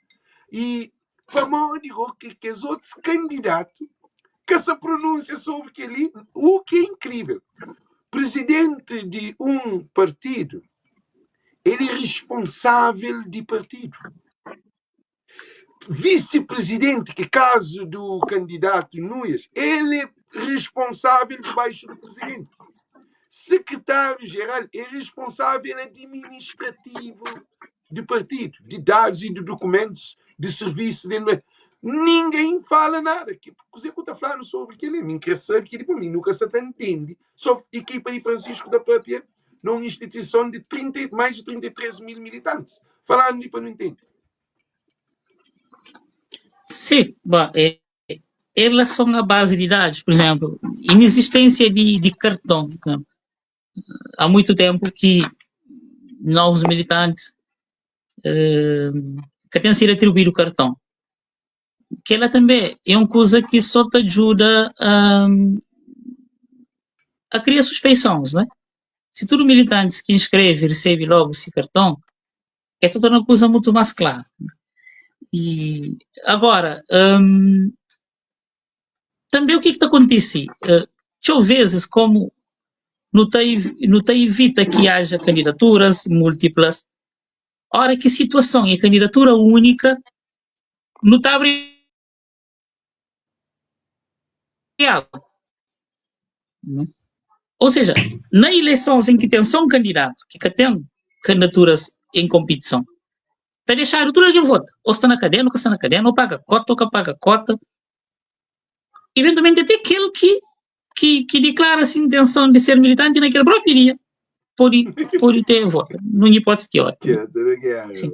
E para mim, digo que os outros candidatos que se pronunciam sobre aquele, o que é incrível. Presidente de um partido, ele é responsável de partido. Vice-presidente, que caso do candidato Nunes, ele é responsável debaixo do presidente. Secretário-geral é responsável administrativo do partido, de dados e de documentos, de serviço. Ninguém fala nada. Você está falando sobre aquilo, me sabe que para mim nunca se entende. Só equipa de Francisco da própria, numa instituição de mais de 33 mil militantes. Falando de para não entender. Sim, bom, em relação à base de dados, por exemplo, inexistência de cartão. Não? Há muito tempo que novos militantes que têm sido atribuído o cartão. Que ela também é uma coisa que só te ajuda a criar suspeições, não é? Se todo militante que inscreve recebe logo esse cartão, é toda uma coisa muito mais clara. E agora, também o que está acontecendo? Às vezes, como não evita que haja candidaturas múltiplas, a hora que a situação é candidatura única, não está abrindo. Ou seja, na eleições em que tem só um candidato, que tem candidaturas em competição, está deixando tudo alguém vota. Ou está na cadeia, ou está na cadeia, ou paga cota, ou paga cota. Eventualmente, até aquele que declara assim, intenção de ser militante naquele próprio dia pode ter voto. Não hipótese teórica. Sim.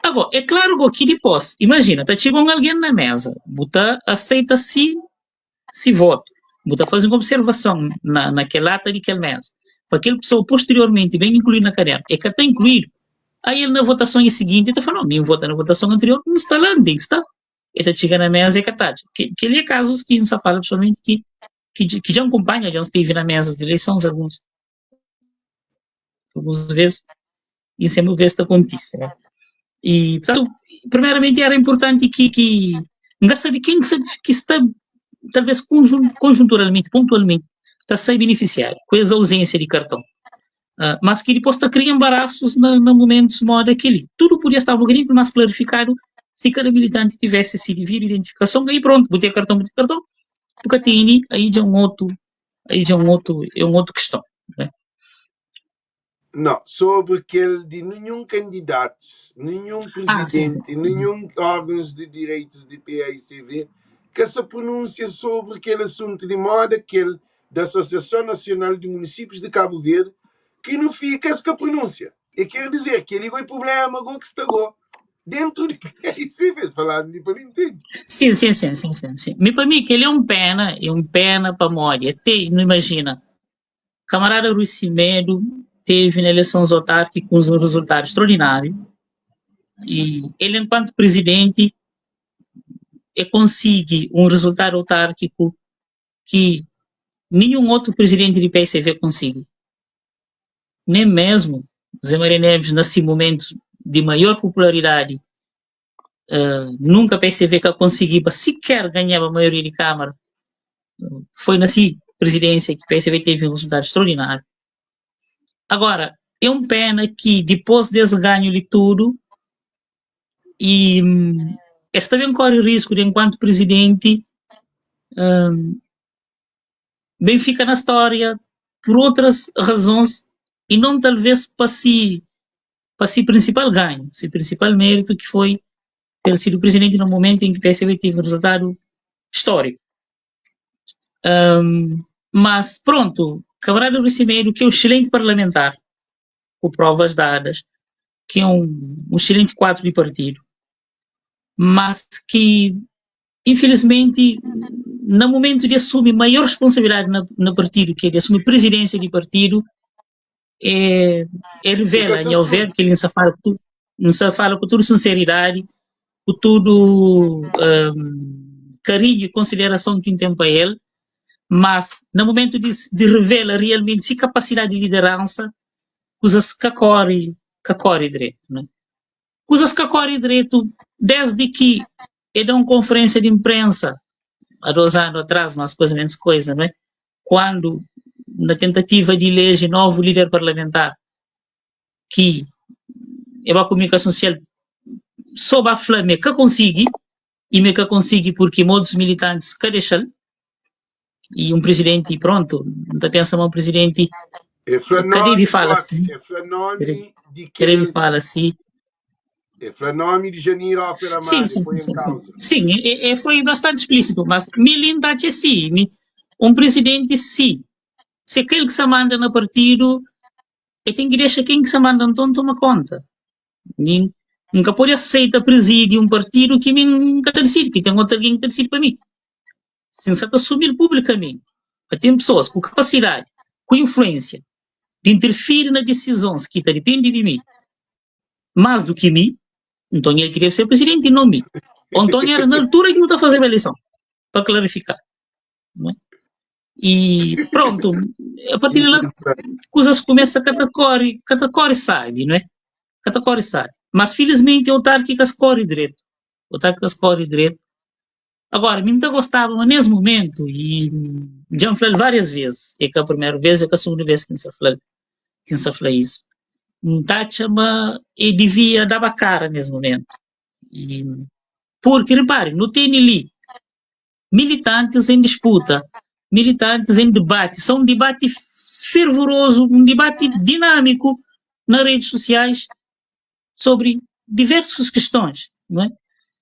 Agora, é claro que depois, imagina, está chegando alguém na mesa, você aceita se voto, você faz uma observação naquela ata daquela mesa, para aquela pessoa posteriormente vem incluir na cadeira, é que está incluído. Aí ele na votação seguinte está falando, nem vota na votação anterior, não está lá, não tem que estar. Ele está chegando na mesa e que está. Que ele é casos que não se fala pessoalmente que já acompanha, já esteve na mesa de eleições algumas vezes, e sempre vezes acontece. Né? E, portanto, primeiramente era importante que não sabe quem que está, talvez conjunturalmente, pontualmente, está sem beneficiar com essa ausência de cartão. Mas que depois está criando embaraços no momento de modo aquele. Tudo podia estar um pouquinho mais clarificado se cada militante tivesse esse devido identificação, aí pronto, botei cartão, porque tem aí já é uma outra questão. Né? Não, sobre aquele de nenhum candidato, nenhum presidente, nenhum órgãos de direitos de PAICV que se pronuncia sobre aquele assunto de moda, aquele da Associação Nacional de Municípios de Cabo Verde, que não fica essa pronúncia. E quer dizer que ele tem problema, que está dentro de isso, falar de Palintino. Sim. Me para mim que ele é um pena para morrer. Até, não imagina. Camarada Rui Cimedo teve na eleições autárquicas um resultado extraordinário e ele, enquanto presidente, consegue um resultado autárquico que nenhum outro presidente de PSV consegue. Nem mesmo Zé Maria Neves, nesse momento de maior popularidade, nunca PSV que conseguiu sequer ganhar a maioria de Câmara. Foi nessa presidência que PSV teve um resultado extraordinário. Agora, é um pena que depois desse ganho de tudo, e esse também corre o risco de, enquanto presidente, bem fica na história por outras razões e não talvez para si principal ganho, se principal mérito que foi ter sido presidente no momento em que o PSV teve um resultado histórico. Mas pronto, camarada Rui Cimedo, que é um excelente parlamentar, com provas dadas, que é um excelente quadro de partido, mas que infelizmente no momento de assumir maior responsabilidade no partido, que é de assumir presidência de partido, revela, em meu ver, que ele não se fala com toda sinceridade, com todo carinho e consideração que tem para ele, mas no momento de revela realmente se capacidade de liderança, coisas que corre direito, né? Coisas que corre direito desde que ele dá uma conferência de imprensa há 2 anos atrás, mas coisa menos coisa, né? Quando, na tentativa de eleger novo líder parlamentar, que é uma comunicação social sob a flame que consegue, e me que consegue porque modos militantes que deixam, e um presidente, pronto, não pensa um presidente, cadê ele fala assim? Cadê ele fala assim? Foi nome de Janir Alferamari, foi em causa. Sim, foi bastante explícito, mas milindade é sim, um presidente sim. Se aquele que se manda no partido, tem que deixar quem que se manda então toma conta. Nunca pode aceitar presidir um partido que nunca decide, que tem outro alguém que decide para mim. Se você assumir publicamente, tem pessoas com capacidade, com influência, de interferir nas decisões que dependem de mim, mais do que mim, então ele queria ser presidente e não mim. Ou então era na altura que não está fazendo a eleição, para clarificar. Não é? E pronto, a partir de lá, coisas começam a catacore sabe, não é? Catacore sabe. Mas felizmente, autárquicas corre direito. Autárquicas corre direito. Agora, me não gostava, mas nesse momento, e já falei várias vezes, é que a primeira vez, é que a segunda vez que se fala isso. Tachama e devia dar cara nesse momento. E, porque, repare, não tem ali militantes em disputa, militantes em debate, são um debate fervoroso, um debate dinâmico nas redes sociais sobre diversas questões, não é?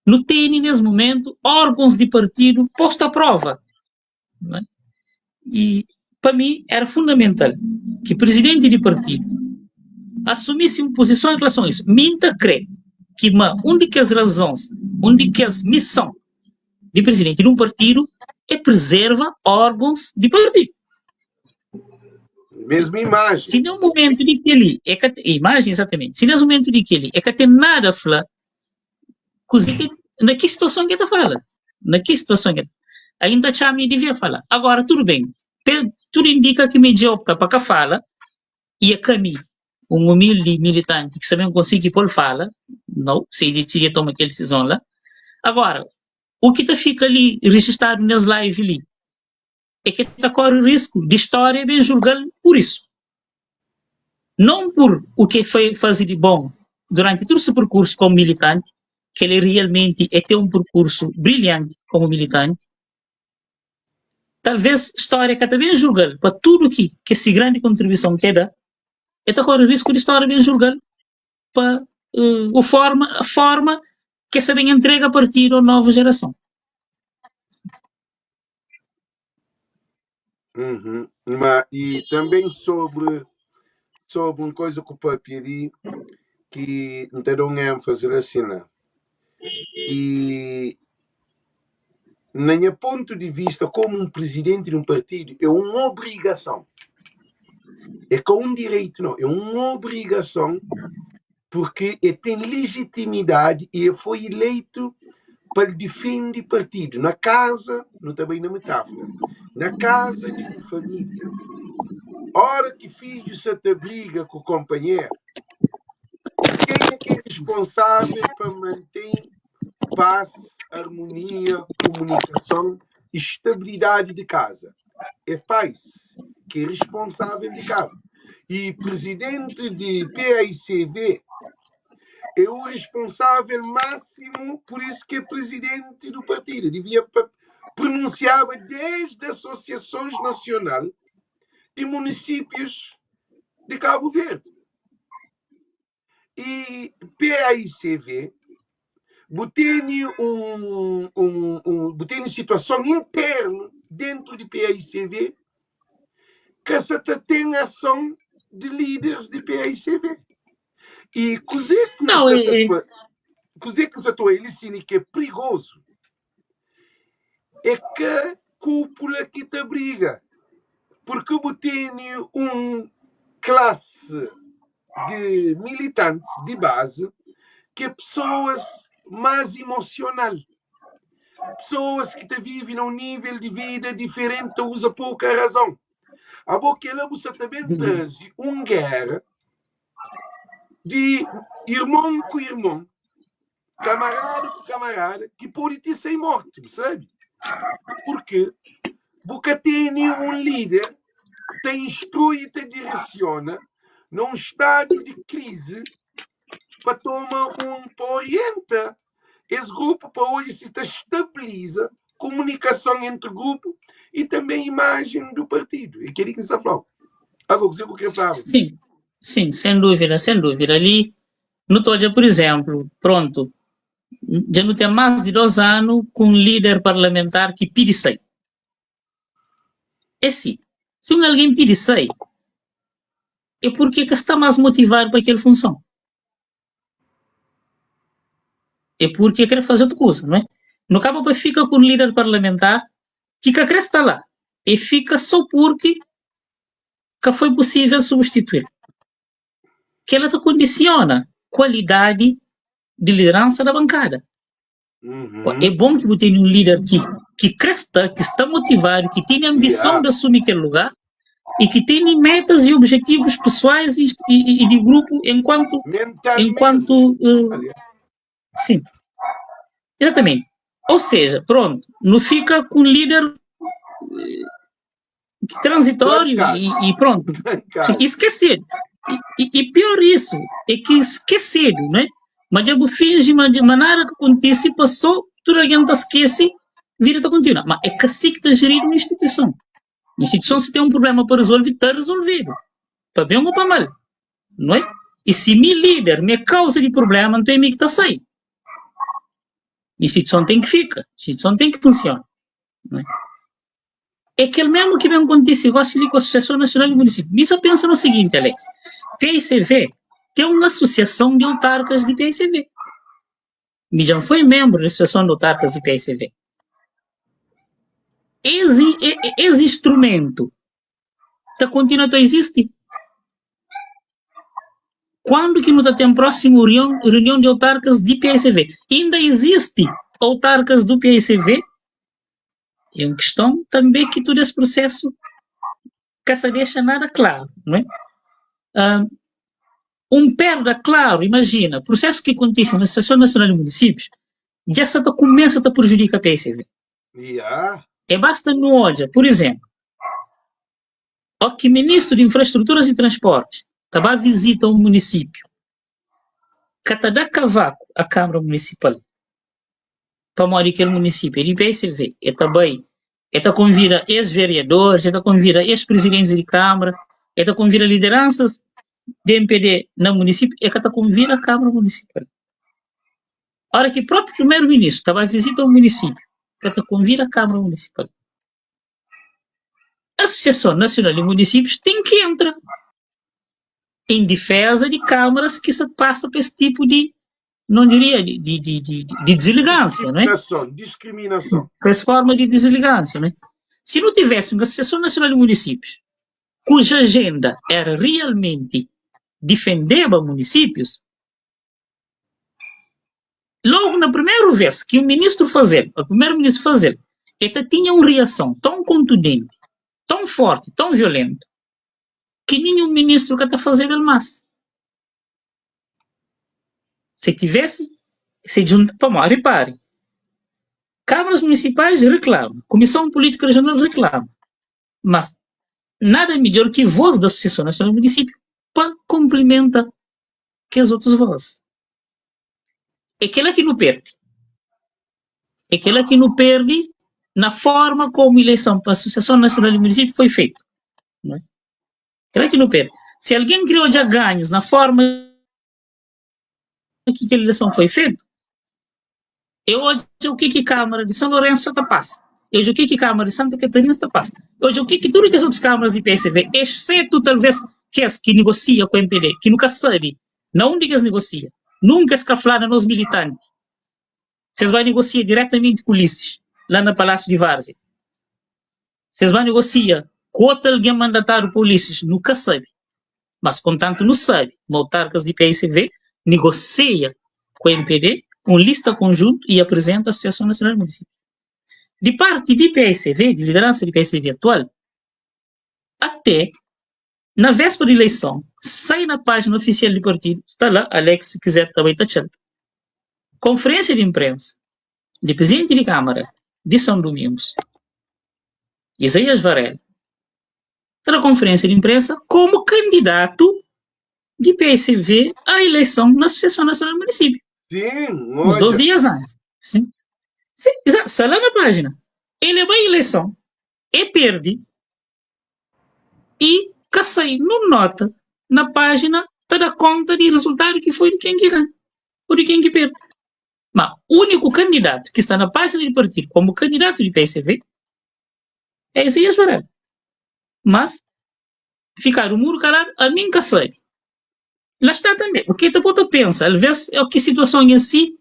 Não tem, nesse momento, órgãos de partido posto à prova. Não é? E, para mim, era fundamental que o presidente de partido assumisse uma posição em relação a isso. Minta crê que uma das razões, uma das missões de presidente de um partido é preservar órgãos de partido. Mesma imagem. Se no momento de que ele imagem exatamente, se no momento de que ele é que tem nada a falar, na que situação que ele fala? Na que situação que ainda chama devia falar. Agora, tudo bem. Tudo indica que me opta para que fala e a caminho. Um humilde militante que também consegue pôr fala, não, se ele decide tomar aquela decisão lá. Agora, o que fica ali registrado nas lives ali é que corre o risco de história bem julgado por isso. Não por o que foi fazer de bom durante todo o seu percurso como militante, que ele realmente ter um percurso brilhante como militante. Talvez a história que também julga para tudo que essa grande contribuição que dá, corre o risco de história bem julgado para a forma que essa bem entrega a partir da nova geração. E também sobre uma coisa que o Papiri que não tem um ênfase assim, né? E, na minha ponto de vista, como um presidente de um partido, é uma obrigação. É com um direito, não. É uma obrigação, porque ele tem legitimidade e foi eleito para defender partido. Na casa, não também na metáfora, na casa de uma família. Hora que filho se te briga com o companheiro, quem é que é responsável para manter paz, harmonia, comunicação, estabilidade de casa? É pais que é responsável de casa. E presidente de PAICV é o responsável máximo, por isso que é presidente do partido. Devia pronunciava desde associações nacionais de municípios de Cabo Verde. E PAICV tem situação interna dentro de PAICV que se tem ação de líderes de PAICV. E cozer que se atua ele sim que é perigoso é que a cúpula que te briga, porque eu tenho classe de militantes de base que é pessoas mais emocional, pessoas que te vivem num nível de vida diferente, usa pouca razão. A boca ela você também traz guerra de irmão com irmão, camarada com camarada, que pode ter sem morte, percebe? Porque porque tem líder que te instrui e te direciona num estado de crise para tomar para orienta esse grupo para hoje se estabiliza comunicação entre grupo e também imagem do partido. E queria que se falou. Agora, você quer falar? Sim, sim, sem dúvida, sem dúvida. Ali, no Toja, por exemplo, pronto, já não tem mais de 2 anos com um líder parlamentar que pede sair. É sim, se alguém pede sair, é porque que está mais motivado para aquela função. É porque quer fazer outra coisa, não é? No cabo, para fica com um líder parlamentar que quer estar lá. E fica só porque que foi possível substituir. Que ela te condiciona qualidade de liderança da bancada. É bom que você tenha um líder que cresta, que está motivado, que tem a ambição de assumir aquele lugar e que tem metas e objetivos pessoais e de grupo enquanto sim, exatamente. Ou seja, pronto, não fica com líder transitório e pronto, esquecer. E pior isso, é que esquecer, não é? Mas já finge de maneira que acontece, passou, toda a gente esquece, vira a continuar. Mas é que assim que está gerido uma instituição. A instituição, se tem um problema para resolver, está resolvido. Para bem ou para mal. Não é? E se meu líder, minha causa de problema, não tem que estar sair. A instituição tem que ficar. A instituição tem que funcionar. Não é? É aquele mesmo que vem acontecer, igual com a Associação Nacional de Municípios. Você pensa no seguinte, Alex. PICV tem uma associação de autarcas de PICV. Já foi membro da Associação de Autarcas de PICV. Esse instrumento continua a existir. Quando que não tem próximo reunião de autarcas de PICV? Ainda existe autarcas do PICV? É uma questão também que todo esse processo que se deixa nada claro, não é? Perda claro, imagina, processo que acontece na Associação Nacional de Municípios, já se começa a prejudicar a PICV. É basta no olha, por exemplo, o que ministro de Infraestruturas e Transportes estava a visita um município, que está dá cavaco à Câmara Municipal, para morar aquele município, ele PICV, e também, ele convida ex-vereadores, ele convida ex-presidentes de Câmara, ele convida lideranças de MPD no município, e que convida a Câmara Municipal. A hora que o próprio primeiro-ministro estava a visitar o município, que convida a Câmara Municipal. A Associação Nacional de Municípios tem que entrar em defesa de câmaras que se passa por esse tipo de não diria de deselegância, não é? Discriminação. Essa forma de deselegância, não é? Se não tivesse uma Associação Nacional de Municípios cuja agenda era realmente defender os municípios, logo na primeira vez que o primeiro-ministro fazer, ele tinha uma reação tão contundente, tão forte, tão violenta, que nenhum ministro que está fazendo mais. Se tivesse, se junta para mais, repare. Câmaras municipais reclamam, Comissão Política Regional reclama, mas nada melhor que voz da Associação Nacional do Município para complementar que as outras vozes. É aquela que não perde. É aquela que não perde na forma como a eleição para a Associação Nacional do Município foi feita. Não é? Aquela que não perde. Se alguém criou já ganhos na forma que a eleição foi feita, eu hoje o que a Câmara de São Lourenço está passa. Hoje o que a Câmara de Santa Catarina está passa. Hoje o que todas as outras câmaras de PSV, exceto talvez que negocia com o MPD, que nunca sabe, não digas negocia, nunca escaflada nos militantes. Vocês vão negociar diretamente com polícias, lá no Palácio de Várzea. Vocês vão negociar com outro alguém mandatário polícias, nunca sabe. Mas, contanto, não sabe, autarcas de PSV negocia com o MPD uma lista conjunto e apresenta à Associação Nacional de Municípios. De parte de PSV, de liderança de PSV atual, até na véspera de eleição, sai na página oficial do partido, está lá, Alex, se quiser também está achando. Conferência de imprensa de presidente de Câmara de São Domingos, Isaías Varela, está na conferência de imprensa como candidato de PSV à eleição na Associação Nacional do Município. Sim, uns 2 dias antes. Sim, exato, está lá na página. Ele vai à eleição, e perde, e Kassai não nota na página para dar conta de resultado que foi de quem que ganha, ou de quem que perde. Mas o único candidato que está na página do partido como candidato de PSV é Isaías Varela. Mas ficar o muro calado, a mim Kassai. Lá está também, porque tu pode pensar, às vezes é o que a situação em si,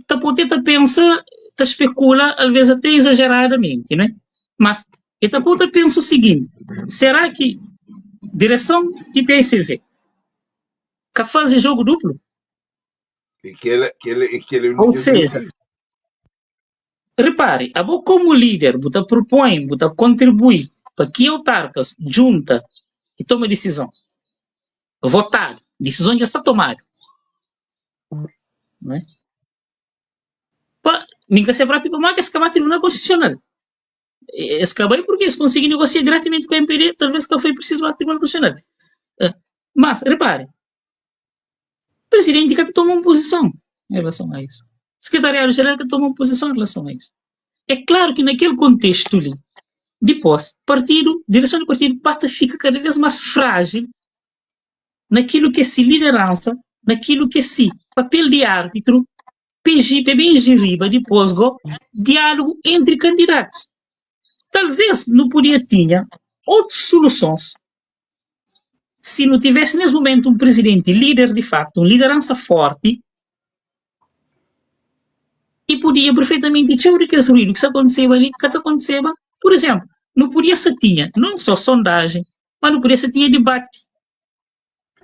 tu pode pensar, tu especula, às vezes até exageradamente, não é? Mas tu pode pensar o seguinte, será que direção de PSV que faz jogo duplo? Ou seja, repare, a boa como líder, você propõe, você contribui para que autarcas junta e tome decisão. Votar, decisão já está tomada. Não é? Ninguém se próprio para mais que Tribunal Constitucional. Escabei porque eles conseguem negociar diretamente com a MPD, talvez que foi preciso o Tribunal Constitucional. Mas, repare, o presidente que toma uma posição em relação a isso. Secretário-geral que toma uma posição em relação a isso. É claro que naquele contexto ali, depois, direção do partido fica cada vez mais frágil naquilo que é se liderança, naquilo que é se papel de árbitro, bem geriba depois diálogo entre candidatos. Talvez não podia ter outras soluções se não tivesse nesse momento um presidente líder de facto, uma liderança forte, e podia perfeitamente dizer o que aconteceu ali, que aconteceu, por exemplo, não podia ser tinha, não só sondagem, mas não podia ser tinha debate.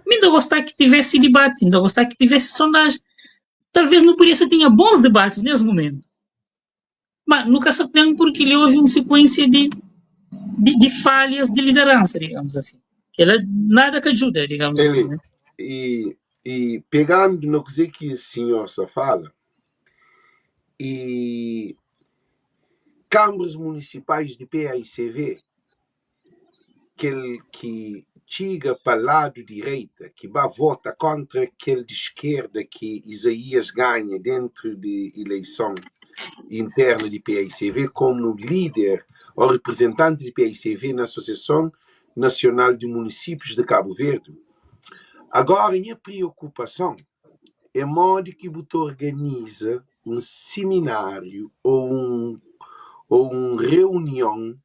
Ainda gostar que tivesse debate, ainda gostar que tivesse sondagem. Talvez não podia ser tinha bons debates nesse momento. Mas nunca se tem porque ele houve uma sequência de falhas de liderança, digamos assim. Ela nada que ajuda, digamos assim. Né? E pegando no que o senhor só fala, e câmaras municipais de PAICV, que chega para o lado direita, que vai votar contra aquele de esquerda que Isaías ganha dentro de eleição interna de PAICV como líder ou representante de PAICV na Associação Nacional de Municípios de Cabo Verde. Agora, a minha preocupação é o modo que você organiza um seminário ou uma reunião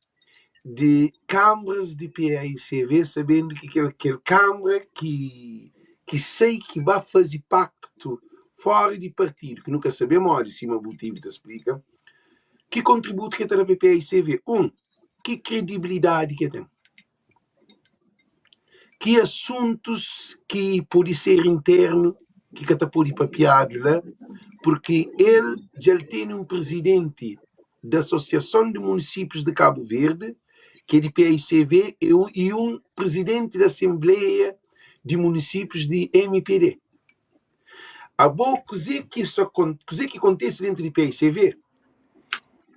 de câmaras de PAICV, sabendo que aquela câmara que sei que vai fazer pacto fora de partido, que nunca sabemos, olha, cima o motivo te explica, que contributo que tem a PAICV? Que credibilidade que tem? Que assuntos que pode ser interno, que está pode papiado lá, porque ele já tem um presidente da Associação de Municípios de Cabo Verde, que é de PAICV, e um presidente da Assembleia de Municípios de MPD. A boa coisa que acontece dentro de PAICV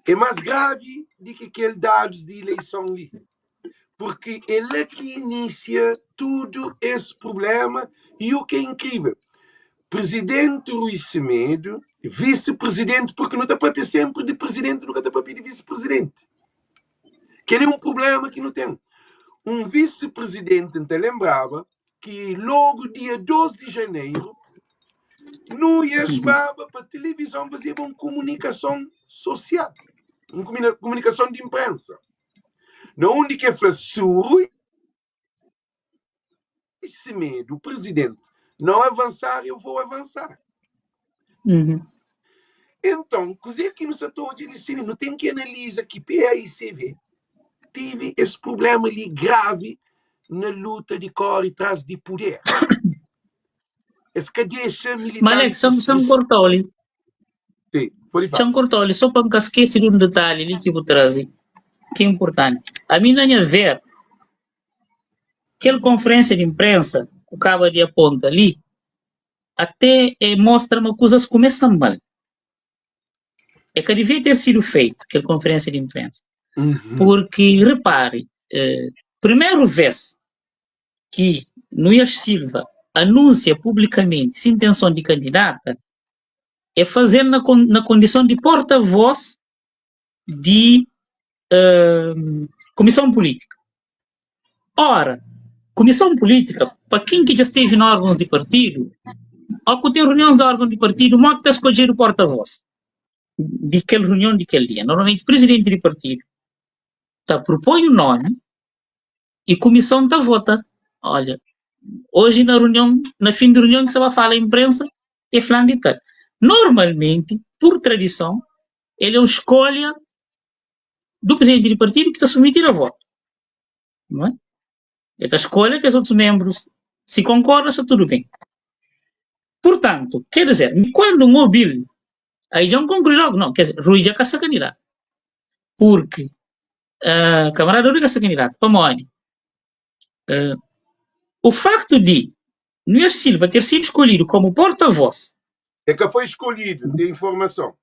é mais grave do que aqueles dados de eleição ali. Porque ele é que inicia todo esse problema. E o que é incrível, presidente Rui Semedo, vice-presidente, porque não está para sempre de presidente, nunca está para de vice-presidente. Que é um problema que não tem. Um vice-presidente, então lembrava que logo dia 12 de janeiro, não ia para a televisão fazer uma comunicação social, uma comunicação de imprensa. Não onde que foi Rui Semedo, o presidente, não avançar, eu vou avançar. Então, coisa que no setor de ensino não tem que analisar que PAICV teve esse problema ali grave na luta de cor e trás de poder. Esse que deixa militante... Malek, são cortou ali. Sim, pode falar. São cortou ali, só para me esquecer de um detalhe ali que eu vou trazer, que é importante. A mim não é ver aquela conferência de imprensa, o cabo de aponta ali, até mostra-me coisas que começam mal. É que devia ter sido feito aquela conferência de imprensa. Porque, repare, primeiro vez que Núñez Silva anuncia publicamente sua intenção de candidata é fazer na condição de porta-voz de comissão política. Ora, comissão política, para quem que já esteve em órgãos de partido, ao que tem reuniões de órgão de partido, o modo está a escolher o porta-voz de aquela reunião de aquele dia. Normalmente, o presidente de partido propõe o nome e a comissão vota. Olha, hoje na reunião, na fim da reunião que se vai falar à imprensa, é falando de tal. Normalmente, por tradição, ele é uma escolha do presidente de partido que está submetido a voto. Não é? Esta escolha que os outros membros se concordam, está tudo bem. Portanto, quer dizer, quando um móvel, aí já não conclui logo, não, quer dizer, Rui já caça candidato. Porque camarada Rui caça candidato, para Moani, o facto de Núñez Silva ter sido escolhido como porta-voz. É que foi escolhido, tem informação.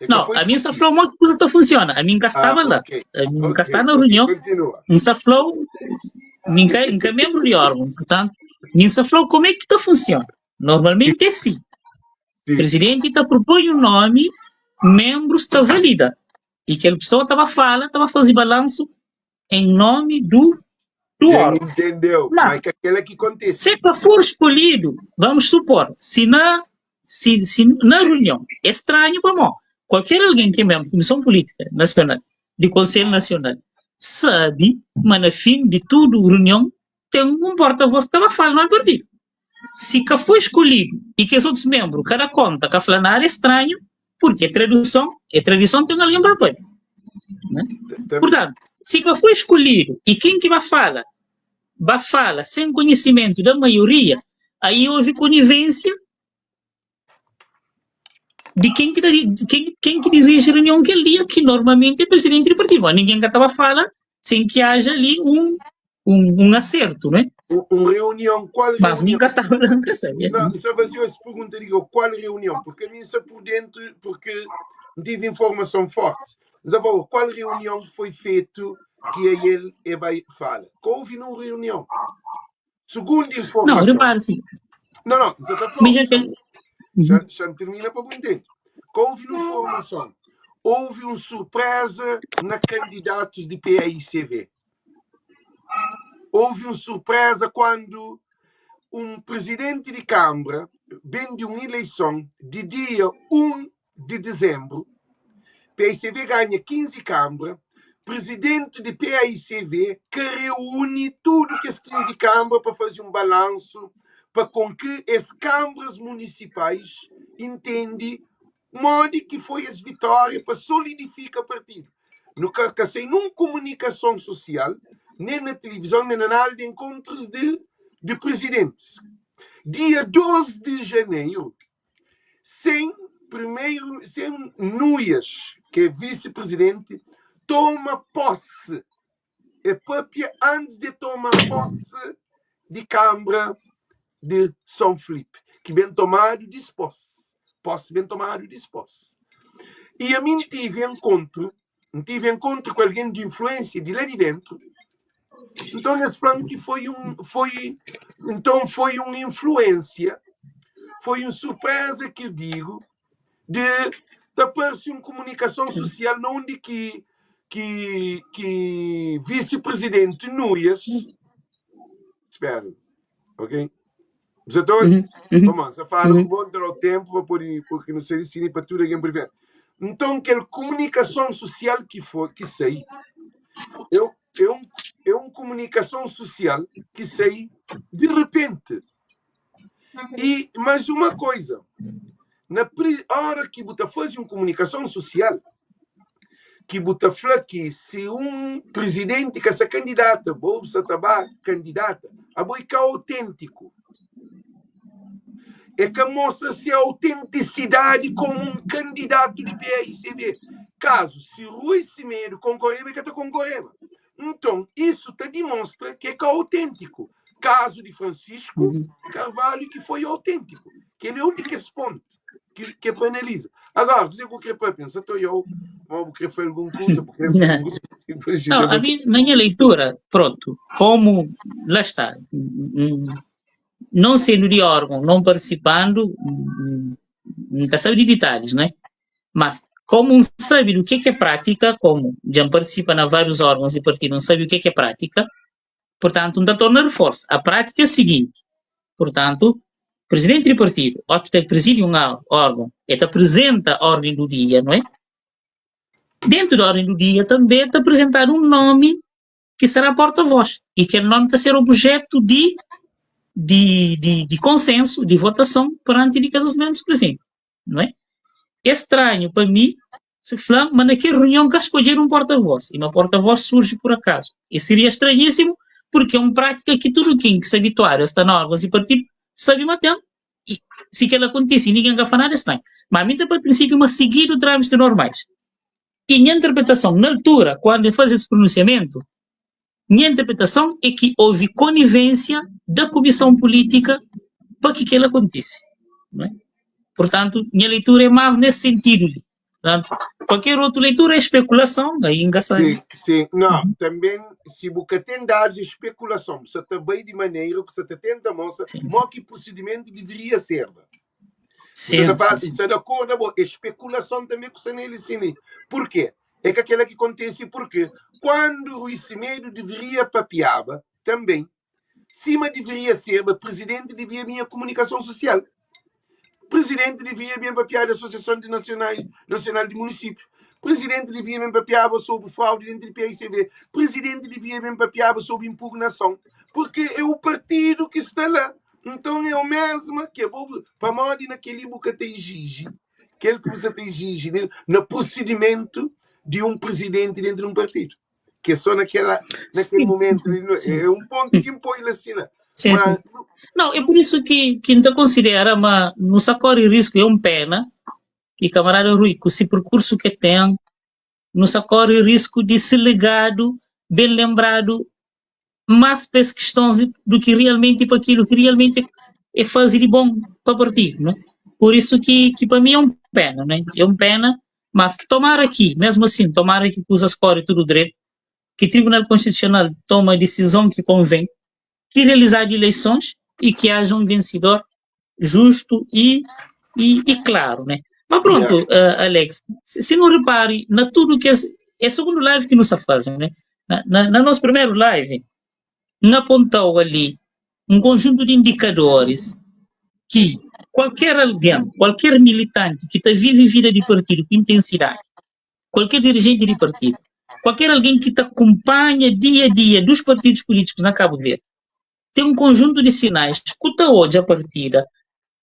Não, a minha só falou uma coisa que funciona. A minha estava lá. A minha estava na reunião. Minha só falou, minha membro de órgão. Portanto, minha só falou como é que isso funciona. Normalmente é assim. O presidente propõe o nome, membros está valida. E aquela pessoa estava fazendo balanço em nome do órgão. Entendeu? Mas que aquela que acontece. Se for escolhido, vamos supor, se na reunião é estranho para nós, qualquer alguém que é membro da Comissão Política Nacional, de Conselho Nacional, sabe, mas no fim de tudo, a reunião tem um porta-voz que estava falando no partido. Se que foi escolhido e que os outros membros, cada conta que falar é estranho, porque é tradição tem alguém para apoiar. Né? Portanto, se que foi escolhido e quem que vai falar sem conhecimento da maioria, aí houve conivência de quem que dirige a reunião aquele dia, que normalmente é o presidente do partido. Mas ninguém que estava a falar sem que haja ali um acerto, né? Uma reunião, qual reunião? Mas ninguém estava lá, nunca sabia. Não, só eu se pergunta, digo, qual reunião? Porque a mim está por dentro, porque não tive informação forte. Mas agora, qual reunião foi feita que ele vai falar? Houve uma reunião. Segundo informação... Não, repare sim. Não, já está falando. Já termina para o entender. Houve uma informação. Houve uma surpresa na candidatos de PAICV. Houve uma surpresa quando um presidente de Câmara vem de uma eleição de dia 1 de dezembro. PAICV ganha 15 câmaras. Presidente de PAICV que reúne tudo que as 15 câmaras para fazer um balanço, para com que as câmaras municipais entendem modo que foi as vitórias para solidificar o partido. No que sem numa comunicação social, nem na televisão, nem na nada de encontros de presidentes. Dia 12 de janeiro, sem Núñez, que é vice-presidente, toma posse. É própria antes de tomar posse de Câmara de São Felipe, que bem tomado dispôs. Posse bem tomado dispôs. E a mim tive encontro com alguém de influência de lá de dentro. Então, eles falam que foi uma influência, foi uma surpresa que eu digo, de aparecer uma comunicação social onde que vice-presidente Núñez, espera, ok? Você está vamos, você fala que vou dar o tempo porque não sei se para tudo alguém primeiro. Então, aquela comunicação social que sei, é uma comunicação social que sei de repente. E mais uma coisa, na hora que você faz uma comunicação social, que você fala que se um presidente que se candidata, bolsa tabaco candidata, a boicar autêntico, é que mostra-se a autenticidade como um candidato de PAICB. Caso se Rui Cimeiro concorreva, é que está concorrendo. Então, isso te demonstra que é autêntico. Caso de Francisco Carvalho, que foi autêntico. Que ele é o único que responde, que penaliza. Agora, você o que pensa? Eu vou querer fazer alguma coisa, Não, a minha leitura, pronto, como lá está, não sendo de órgão, não participando, nunca sabe de detalhes, não é? Mas como um sabe do que é prática, como já participa em vários órgãos e partido, não sabe o que é prática, portanto, não torna reforço. A prática é o seguinte, portanto, presidente do partido, ou que preside um órgão, te apresenta a ordem do dia, não é? Dentro da ordem do dia também te apresentar um nome que será porta-voz e que aquele nome está a ser objeto de consenso, de votação perante cada um dos membros presentes, não é? É estranho para mim se falar, mas naquela reunião que escolher um porta-voz e uma porta-voz surge por acaso. E seria estranhíssimo porque é uma prática que tudo quem que se habituar a estar na órgãos e partido sabe matando. E se aquilo acontece e ninguém gafa nada, é estranho. Mas a mim está para princípio uma seguir os trâmites normais. E minha interpretação, na altura, quando eu fazia esse pronunciamento, minha interpretação é que houve conivência da comissão política para que aquilo acontecesse. Não é? Portanto, minha leitura é mais nesse sentido. Portanto, qualquer outra leitura é especulação, aí engraçado. Sim. Não, também, se você tem dados de especulação, você também de maneira que você tenta mostrar como que procedimento deveria ser. Sim. Você é de acordo, especulação também que você não ensina. Por quê? É que aquela que acontece porque quando o Cimeiro deveria papiava, também, cima deveria ser, o presidente devia minha comunicação social. O presidente devia bem papiar a Associação Nacional de Municípios. O presidente devia bem papiar sobre fraude dentro do PICB. O presidente devia bem papiar sobre impugnação. Porque é o partido que está lá. Então é o mesmo que para modo naquele que te exige, aquele que você te exige no procedimento de um presidente dentro de um partido. Que é só naquele momento. É um ponto que impõe na cena. Sim. Não, é por isso que ainda considera, mas no corre risco é uma pena que camarada Rui, com esse percurso que tem, nos corre risco de ser legado, bem lembrado, mais para as questões do que realmente para aquilo que realmente é fazer de bom para o partido, não é? Por isso que para mim é uma pena, não é? É uma pena, mas que tomara aqui, mesmo assim, tomara que os corre tudo direito, que o Tribunal Constitucional tome a decisão que convém, que realizar eleições e que haja um vencedor justo e claro, né? Mas pronto, Alex, se não repare na tudo que é a segunda live que nós fazemos, né? Na nossa primeira live, não apontou ali um conjunto de indicadores que qualquer alguém, qualquer militante que está vive vida de partido com intensidade, qualquer dirigente de partido, qualquer alguém que te acompanha dia a dia dos partidos políticos na Cabo Verde, tem um conjunto de sinais que está hoje a partida,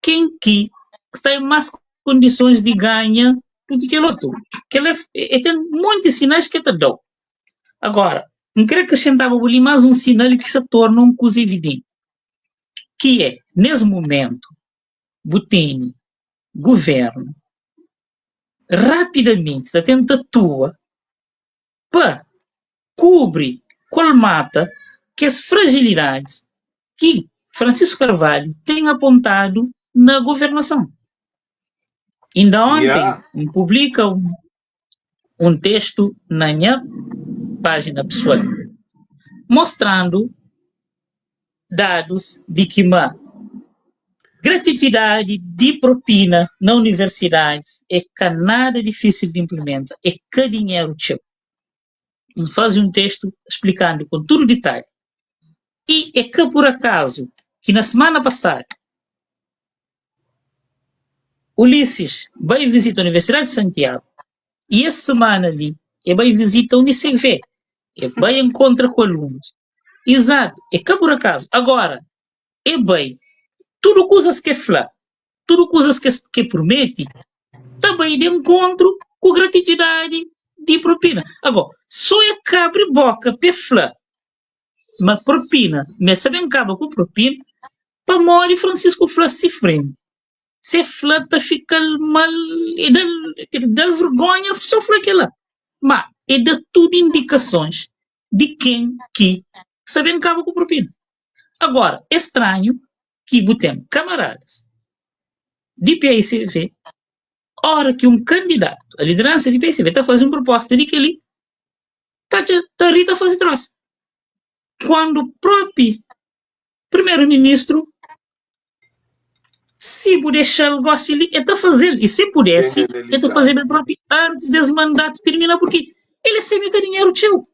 quem que está em mais condições de ganhar do que aquele outro. Que ele tem muitos sinais que te dão. Agora, não quero acrescentar ali mais um sinal que se torna um coisa evidente, que é, nesse momento, Butini, governo, rapidamente está tentando atuar para cobrir, colmata, que as fragilidades que Francisco Carvalho tem apontado na governação. Ainda ontem, publica um texto na minha página pessoal, mostrando dados de que uma gratuidade de propina na universidades é que nada difícil de implementar, é que dinheiro teu. Faz um texto explicando com todo detalhe. E é que, por acaso, que na semana passada, Ulisses veio visitar a Universidade de Santiago e essa semana ali, ele veio visitar a UNICV, ele veio encontrar com alunos. Exato, é que por acaso. Agora, é bem, tudo coisas que fala, tudo coisas que promete, também de encontro com gratuidade de propina. Agora, só é que abre boca para falar, mas propina, mas sabem que acaba com propina, para morrer Francisco Flá se frente. Se flata fica mal, e dá vergonha, sofre aquela. Mas é de tudo indicações de quem que sabem que acaba com propina. Agora, é estranho que botem camaradas de PICV, hora que um candidato, a liderança de PICV, está fazendo proposta de que ele está a fazer troça. Quando o próprio primeiro-ministro, se deixar o negócio ali, ele está fazendo. E se pudesse, ele está fazendo o próprio antes desse mandato terminar, porque ele sabe que é dinheiro teu.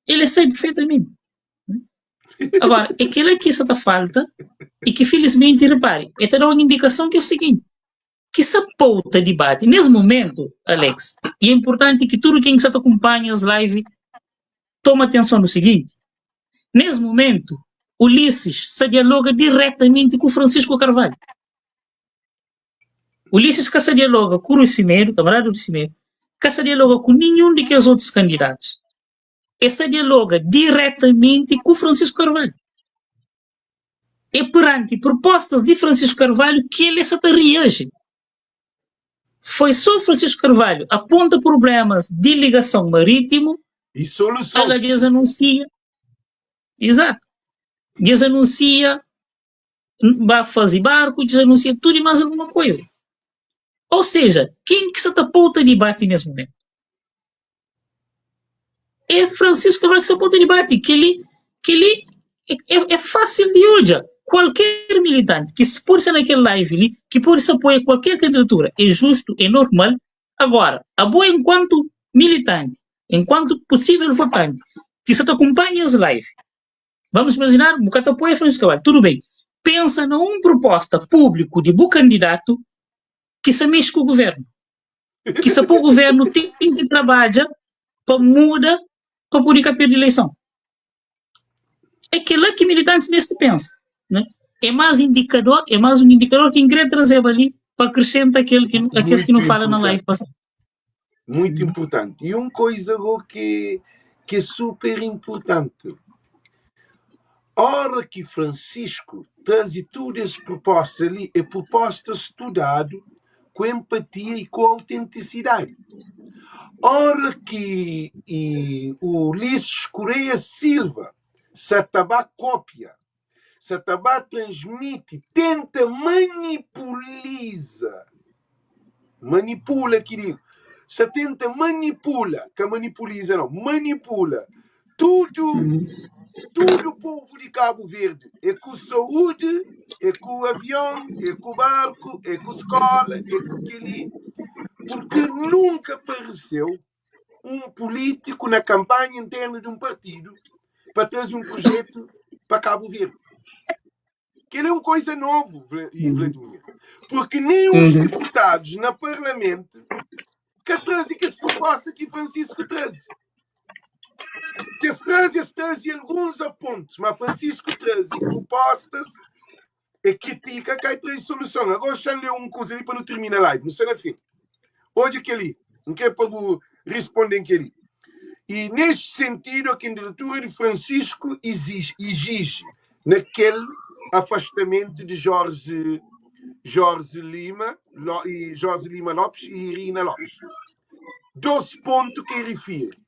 Ele sabe perfeitamente. Agora, aquilo que só está falta, e que felizmente, repare, é ter uma indicação que é o seguinte, que essa pauta debate, nesse momento, Alex, e é importante que tudo quem está acompanha as lives tome atenção no seguinte, nesse momento, Ulisses se dialoga diretamente com Francisco Carvalho. Ulisses que se dialoga com o Cimeiro, camarada do Cimeiro, que se dialoga com nenhum dos outros candidatos. E se dialoga diretamente com Francisco Carvalho. É perante propostas de Francisco Carvalho que ele se reage. Foi só Francisco Carvalho aponta problemas de ligação marítimo e solução. Ela desanuncia. Exato. Desanuncia vai fazer barco, desanuncia tudo e mais alguma coisa. Ou seja, quem que se aponta debate nesse momento? É Francisco Carvalho que se aponta debate, que ele é fácil de hoje. Qualquer militante que se pôr naquele live ali, que pôr se apoia qualquer candidatura, é justo, é normal. Agora, a boa enquanto militante, enquanto possível votante, que se te acompanha as lives, vamos imaginar, um bocado apoia Francisco Carvalho, tudo bem. Pensa numa proposta pública de um candidato que se mexe com o governo. Que se o governo tem que trabalhar para mudar, para poder perder a eleição. É aquilo que militantes mesmo pensam. Né? É mais um indicador que quer trazer ali para acrescentar aqueles que não falam na live passada. Muito importante. E uma coisa que é super importante. Ora que Francisco traz todas as propostas ali, é proposta estudado com empatia e com autenticidade. Ora que o Ulisses Correia Silva se estava cópia, se estava transmite, tenta manipula, querido. Se tenta manipula tudo o povo de Cabo Verde. É com saúde, é com o avião, é com o barco, é com a escola, é com aquele. Porque nunca apareceu um político na campanha interna de um partido para trazer um projeto para Cabo Verde. Que ele é uma coisa nova, Vladimir. Porque nem os deputados na Parlamento que trazem as propostas que Francisco traz. traz alguns apontos, mas Francisco traz propostas e critica que tem solução. Agora já leu uma coisa ali para não terminar a live, não sei na fim. Hoje aquele, não quer para responder aquele. E neste sentido, a candidatura de Francisco exige naquele afastamento de Jorge Lima Lopes e Irina Lopes. 2 pontos que refere.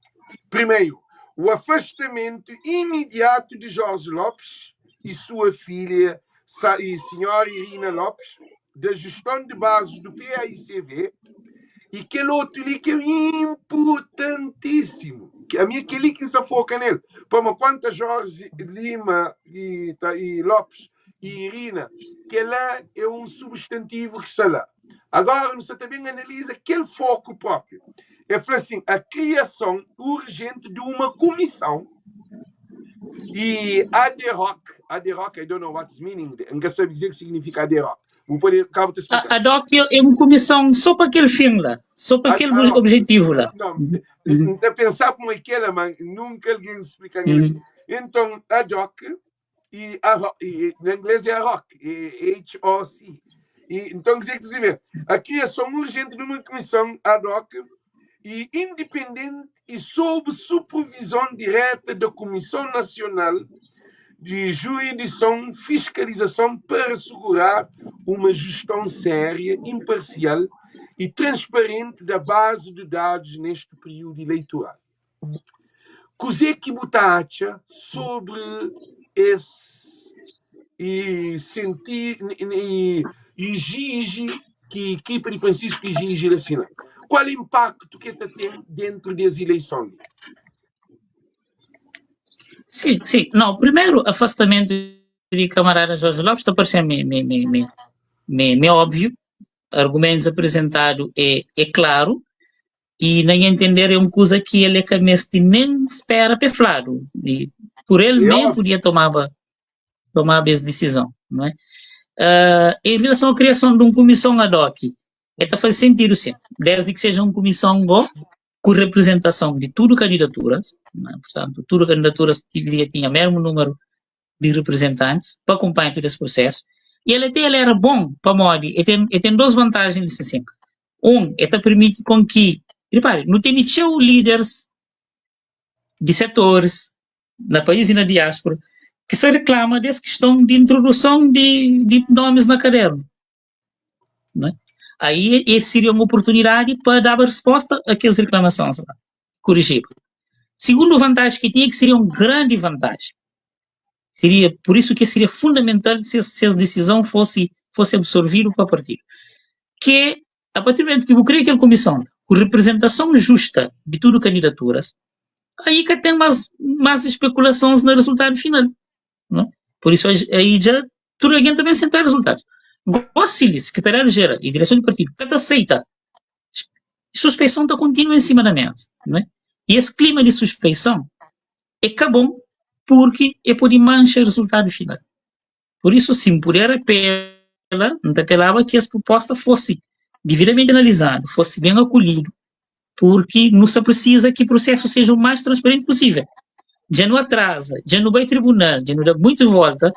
Primeiro, o afastamento imediato de Jorge Lopes e sua filha, e senhora Irina Lopes, da gestão de bases do PAICV, e aquele outro ali que é importantíssimo. A minha aquele que se foca nele. Para quanto Jorge Lima e Lopes e Irina, que lá é um substantivo que está lá. Agora, você também analisa aquele foco próprio. É assim, a criação urgente de uma comissão e ad hoc, I don't know what's meaning, nunca sabe dizer o que significa ad hoc. Vou poder, acabo de explicar. Ad hoc é uma comissão só para aquele filme lá, só para aquele objetivo lá. Não, a pensar como é que era, mas nunca alguém explica isso. Então, ad hoc, e em inglês é ad hoc, H-O-C. Então, quer dizer, a criação urgente de uma comissão ad hoc e independente e sob supervisão direta da Comissão Nacional de Jurisdição Fiscalização para assegurar uma gestão séria, imparcial e transparente da base de dados neste período eleitoral. Cos'è que botacha sobre esse e sentir e exige que a equipe de Francisco exige assim. Qual é o impacto que está tendo dentro das eleições? Sim. Não, o primeiro afastamento de camarada Jorge Lopes está parecendo me óbvio. Argumentos apresentados é claro e nem entender é uma coisa que ele é nem espera para falar. E por ele mesmo podia tomar essa decisão, não é? Em relação à criação de uma comissão ad hoc, faz sentido sim, desde que seja uma comissão com representação de tudo candidaturas, não é? Portanto, tudo candidaturas deveria ter o mesmo número de representantes para acompanhar todo esse processo. E ele era bom para Modi, e tem 2 vantagens assim. Ele permite com que, repare, não tem líderes de setores no país e na diáspora que se reclama dessa questão de introdução de nomes na caderno. Não é? Aí seria uma oportunidade para dar a resposta àquelas reclamações lá, corrigível. Segundo vantagem que tinha, que seria uma grande vantagem. Por isso que seria fundamental se a decisão fosse absorvida para o partido. Que é, a partir do momento que eu criei aquela comissão com representação justa de tudo candidaturas, aí que tem mais especulações no resultado final. Não é? Por isso, aí já tudo alguém também sentar resultados. Gossili, secretário-geral e direção do partido, cada aceita. Suspeição está contínua em cima da mesa. Não é? E esse clima de suspeição acabou porque pode manchar o resultado final. Por isso, sim, por não apelava que essa proposta fosse devidamente analisada, fosse bem acolhido, porque não se precisa que o processo seja o mais transparente possível. Já não atrasa, já não vai ao tribunal, já não dá muita volta.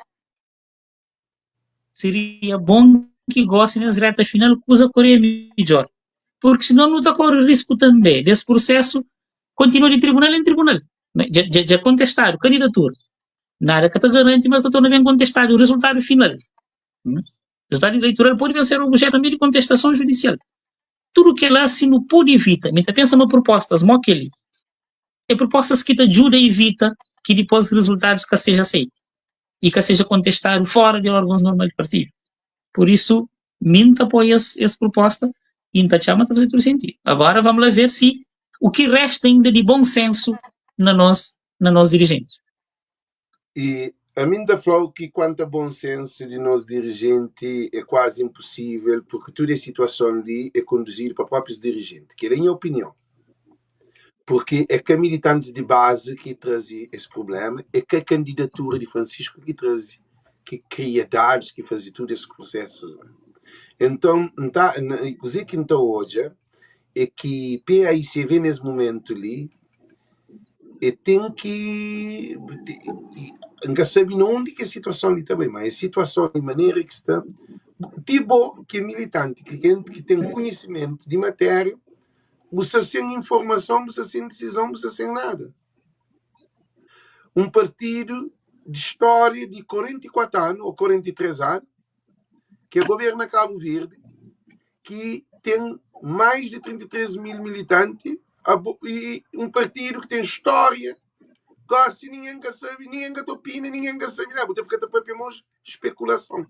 Seria bom que gostem nas retas final, coisa correr melhor. Porque senão não está correndo risco também desse processo continuar de tribunal em tribunal. Já contestado a candidatura. Nada que te garante, mas está bem contestado o resultado final. O resultado eleitoral pode ser objeto também de contestação judicial. Tudo que lá se não pode evitar, mas pensa em propostas, como aquele. É propostas que te ajudam a evitar que depois os resultados que seja aceito e que seja contestado fora de órgãos normais do partido. Por isso, minta apoia essa proposta e não chama a fazer todo sentido. Agora vamos lá ver se o que resta ainda de bom senso na nós dirigentes. E a mim da falou que quanto a bom senso de nós dirigentes é quase impossível, porque toda a situação ali é conduzida para próprios dirigentes, que é a minha opinião. Porque é que a militante de base que trazia esse problema, é que a candidatura de Francisco que cria dados, que fazia tudo esse processo. Então, o que então hoje é que PAICV nesse momento ali E tem que... Nunca sabe onde que a situação ali também, mas a situação de maneira que está... Tipo, que é militante, que tem conhecimento de matéria, você sem informação, você sem decisão, você sem nada. Um partido de história de 44 anos, ou 43 anos, que governa Cabo Verde, que tem mais de 33 mil militantes, e um partido que tem história, quase ninguém sabe, ninguém opina, ninguém sabe nada, porque fica para especulação.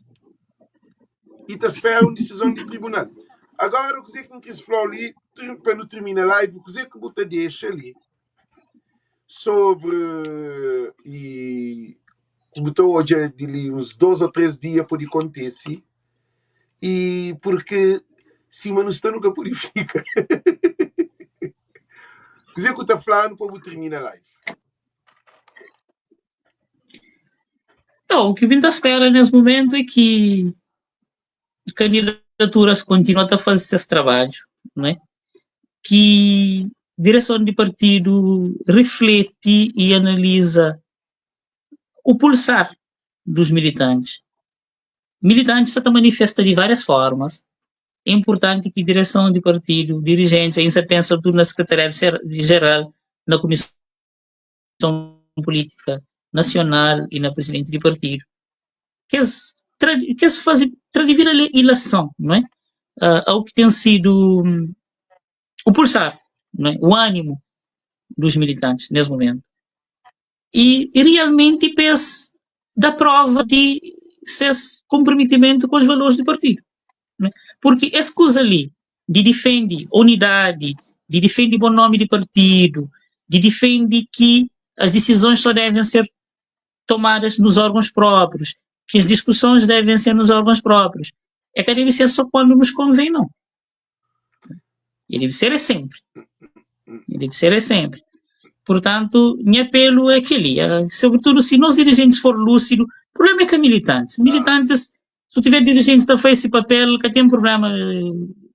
E te espera uma decisão de tribunal. Agora, o que é que se falou ali, para não terminar a live, o que é que você deixa ali sobre, e botou hoje ali uns 2 ou 3 dias por acontecer, e porque se não está nunca purifica. O que é que está falando para terminar a live? Não, o que a gente espera nesse momento é que candidaturas continuem a fazer esse trabalho, não é? Que a direção de partido reflete e analisa o pulsar dos militantes. Militantes se manifesta de várias formas. É importante que a direção de partido, dirigentes, ainda pensa sobretudo na Secretaria-Geral, na Comissão Política Nacional e na Presidente de Partido, que se faz traduzir a eleição, não é? Ao que tem sido o pulsar, não é? O ânimo dos militantes nesse momento. E realmente penso da prova de esse comprometimento com os valores do partido. Né? Porque essa coisa ali, de defender unidade, de defender bom nome de partido, de defender que as decisões só devem ser tomadas nos órgãos próprios, que as discussões devem ser nos órgãos próprios, é que deve ser só quando nos convém, não. E deve ser sempre. E deve ser sempre. Portanto, meu apelo é aquele, sobretudo se nós dirigentes for lúcido, o problema é que militantes, se tiver dirigentes da faz esse papel, que tem problema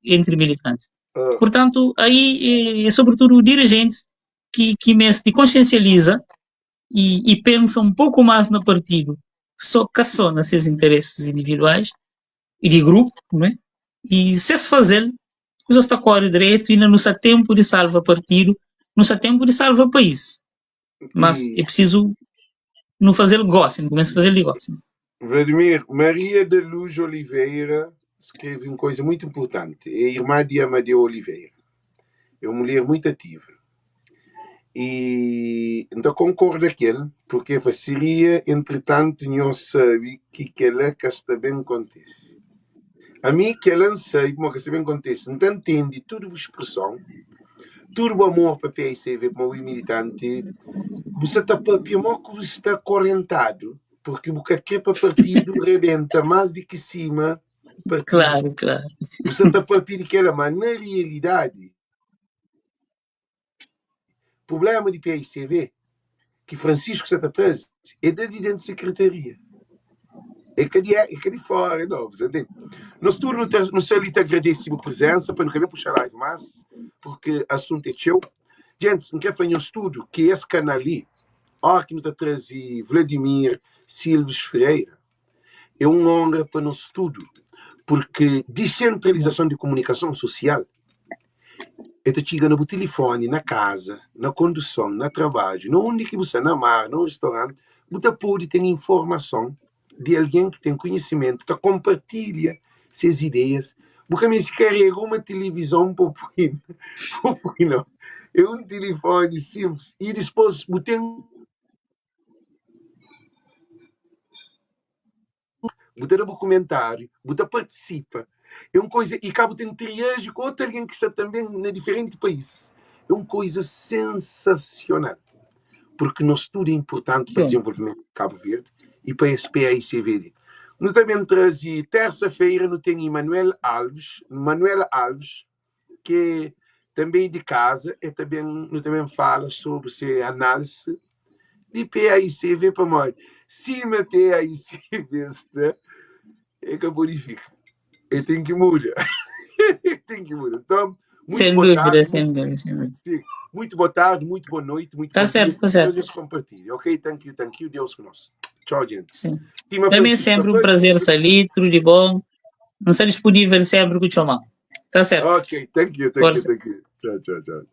entre militantes. Portanto, aí é sobretudo dirigentes que se consciencializa e pensa um pouco mais no partido, só nos seus interesses individuais e de grupo, não é? E se fazer, já está corre direito e não está tempo de salvar partido, não está tempo de salvar país. Mas é preciso não fazer negócio, não começa a fazer negócio. Vladimir, Maria de Luz Oliveira escreve uma coisa muito importante. É a irmã de Amadeu Oliveira. É uma mulher muito ativa. E então concordo com ele, porque seria, entretanto, não sabe que ela que está bem acontece. A mim, que ela não sabe como que está bem acontece, não entende tudo a expressão, tudo o amor para a PSV, para o militante, você está para pior que você está correntado, porque o que é para partido rebenta mais do que cima. Partido. Claro. Você está para pedir que ela, mas na realidade, o problema de PSV, que Francisco está atrás, é da dentro da secretaria. É que de fora, não, você entende? Nós todos não sei ali te agradecemos a presença, para não querer puxar live mais, porque o assunto é seu. Gente, não quer fazer um estudo que esse canal ali, que nos traz Vladimir Silves Freire, é uma honra para o nosso estudo, porque descentralização de comunicação social é te chega no telefone, na casa, na condução, no trabalho, não onde que você na mar, no restaurante, você pode ter informação de alguém que tem conhecimento, que compartilha suas ideias. Porque me se carrega uma televisão para não. É um telefone simples e depois você no documentário, você participa. É uma coisa, e cabo tem triagem com outra alguém que está também em diferente país. É uma coisa sensacional. Porque nosso estudo é importante para o desenvolvimento de Cabo Verde e para a SPA-ICVD. Nós também trazemos, terça-feira, nós temos Manuel Alves, que também de casa, e nós também fala sobre a análise de PAICV para nós. Se a PAICV está, é que bonifica. Ele tem que mudar. Tem que mudar. Então, Sem boa dúvida, tarde, sem dúvida, sem dúvida. sim, muito boa tarde, muito boa noite, muito Tá bom certo, dia. tá certo. Deus compartilhe, ok? Thank you, Deus conosco. Tchau, gente. Sim. Estima Para mim é Francisco, sempre um depois- prazer sair, tudo de bom. Não ser disponível sempre com o Chomão. Tá certo. Ok, thank you. Força. Tchau.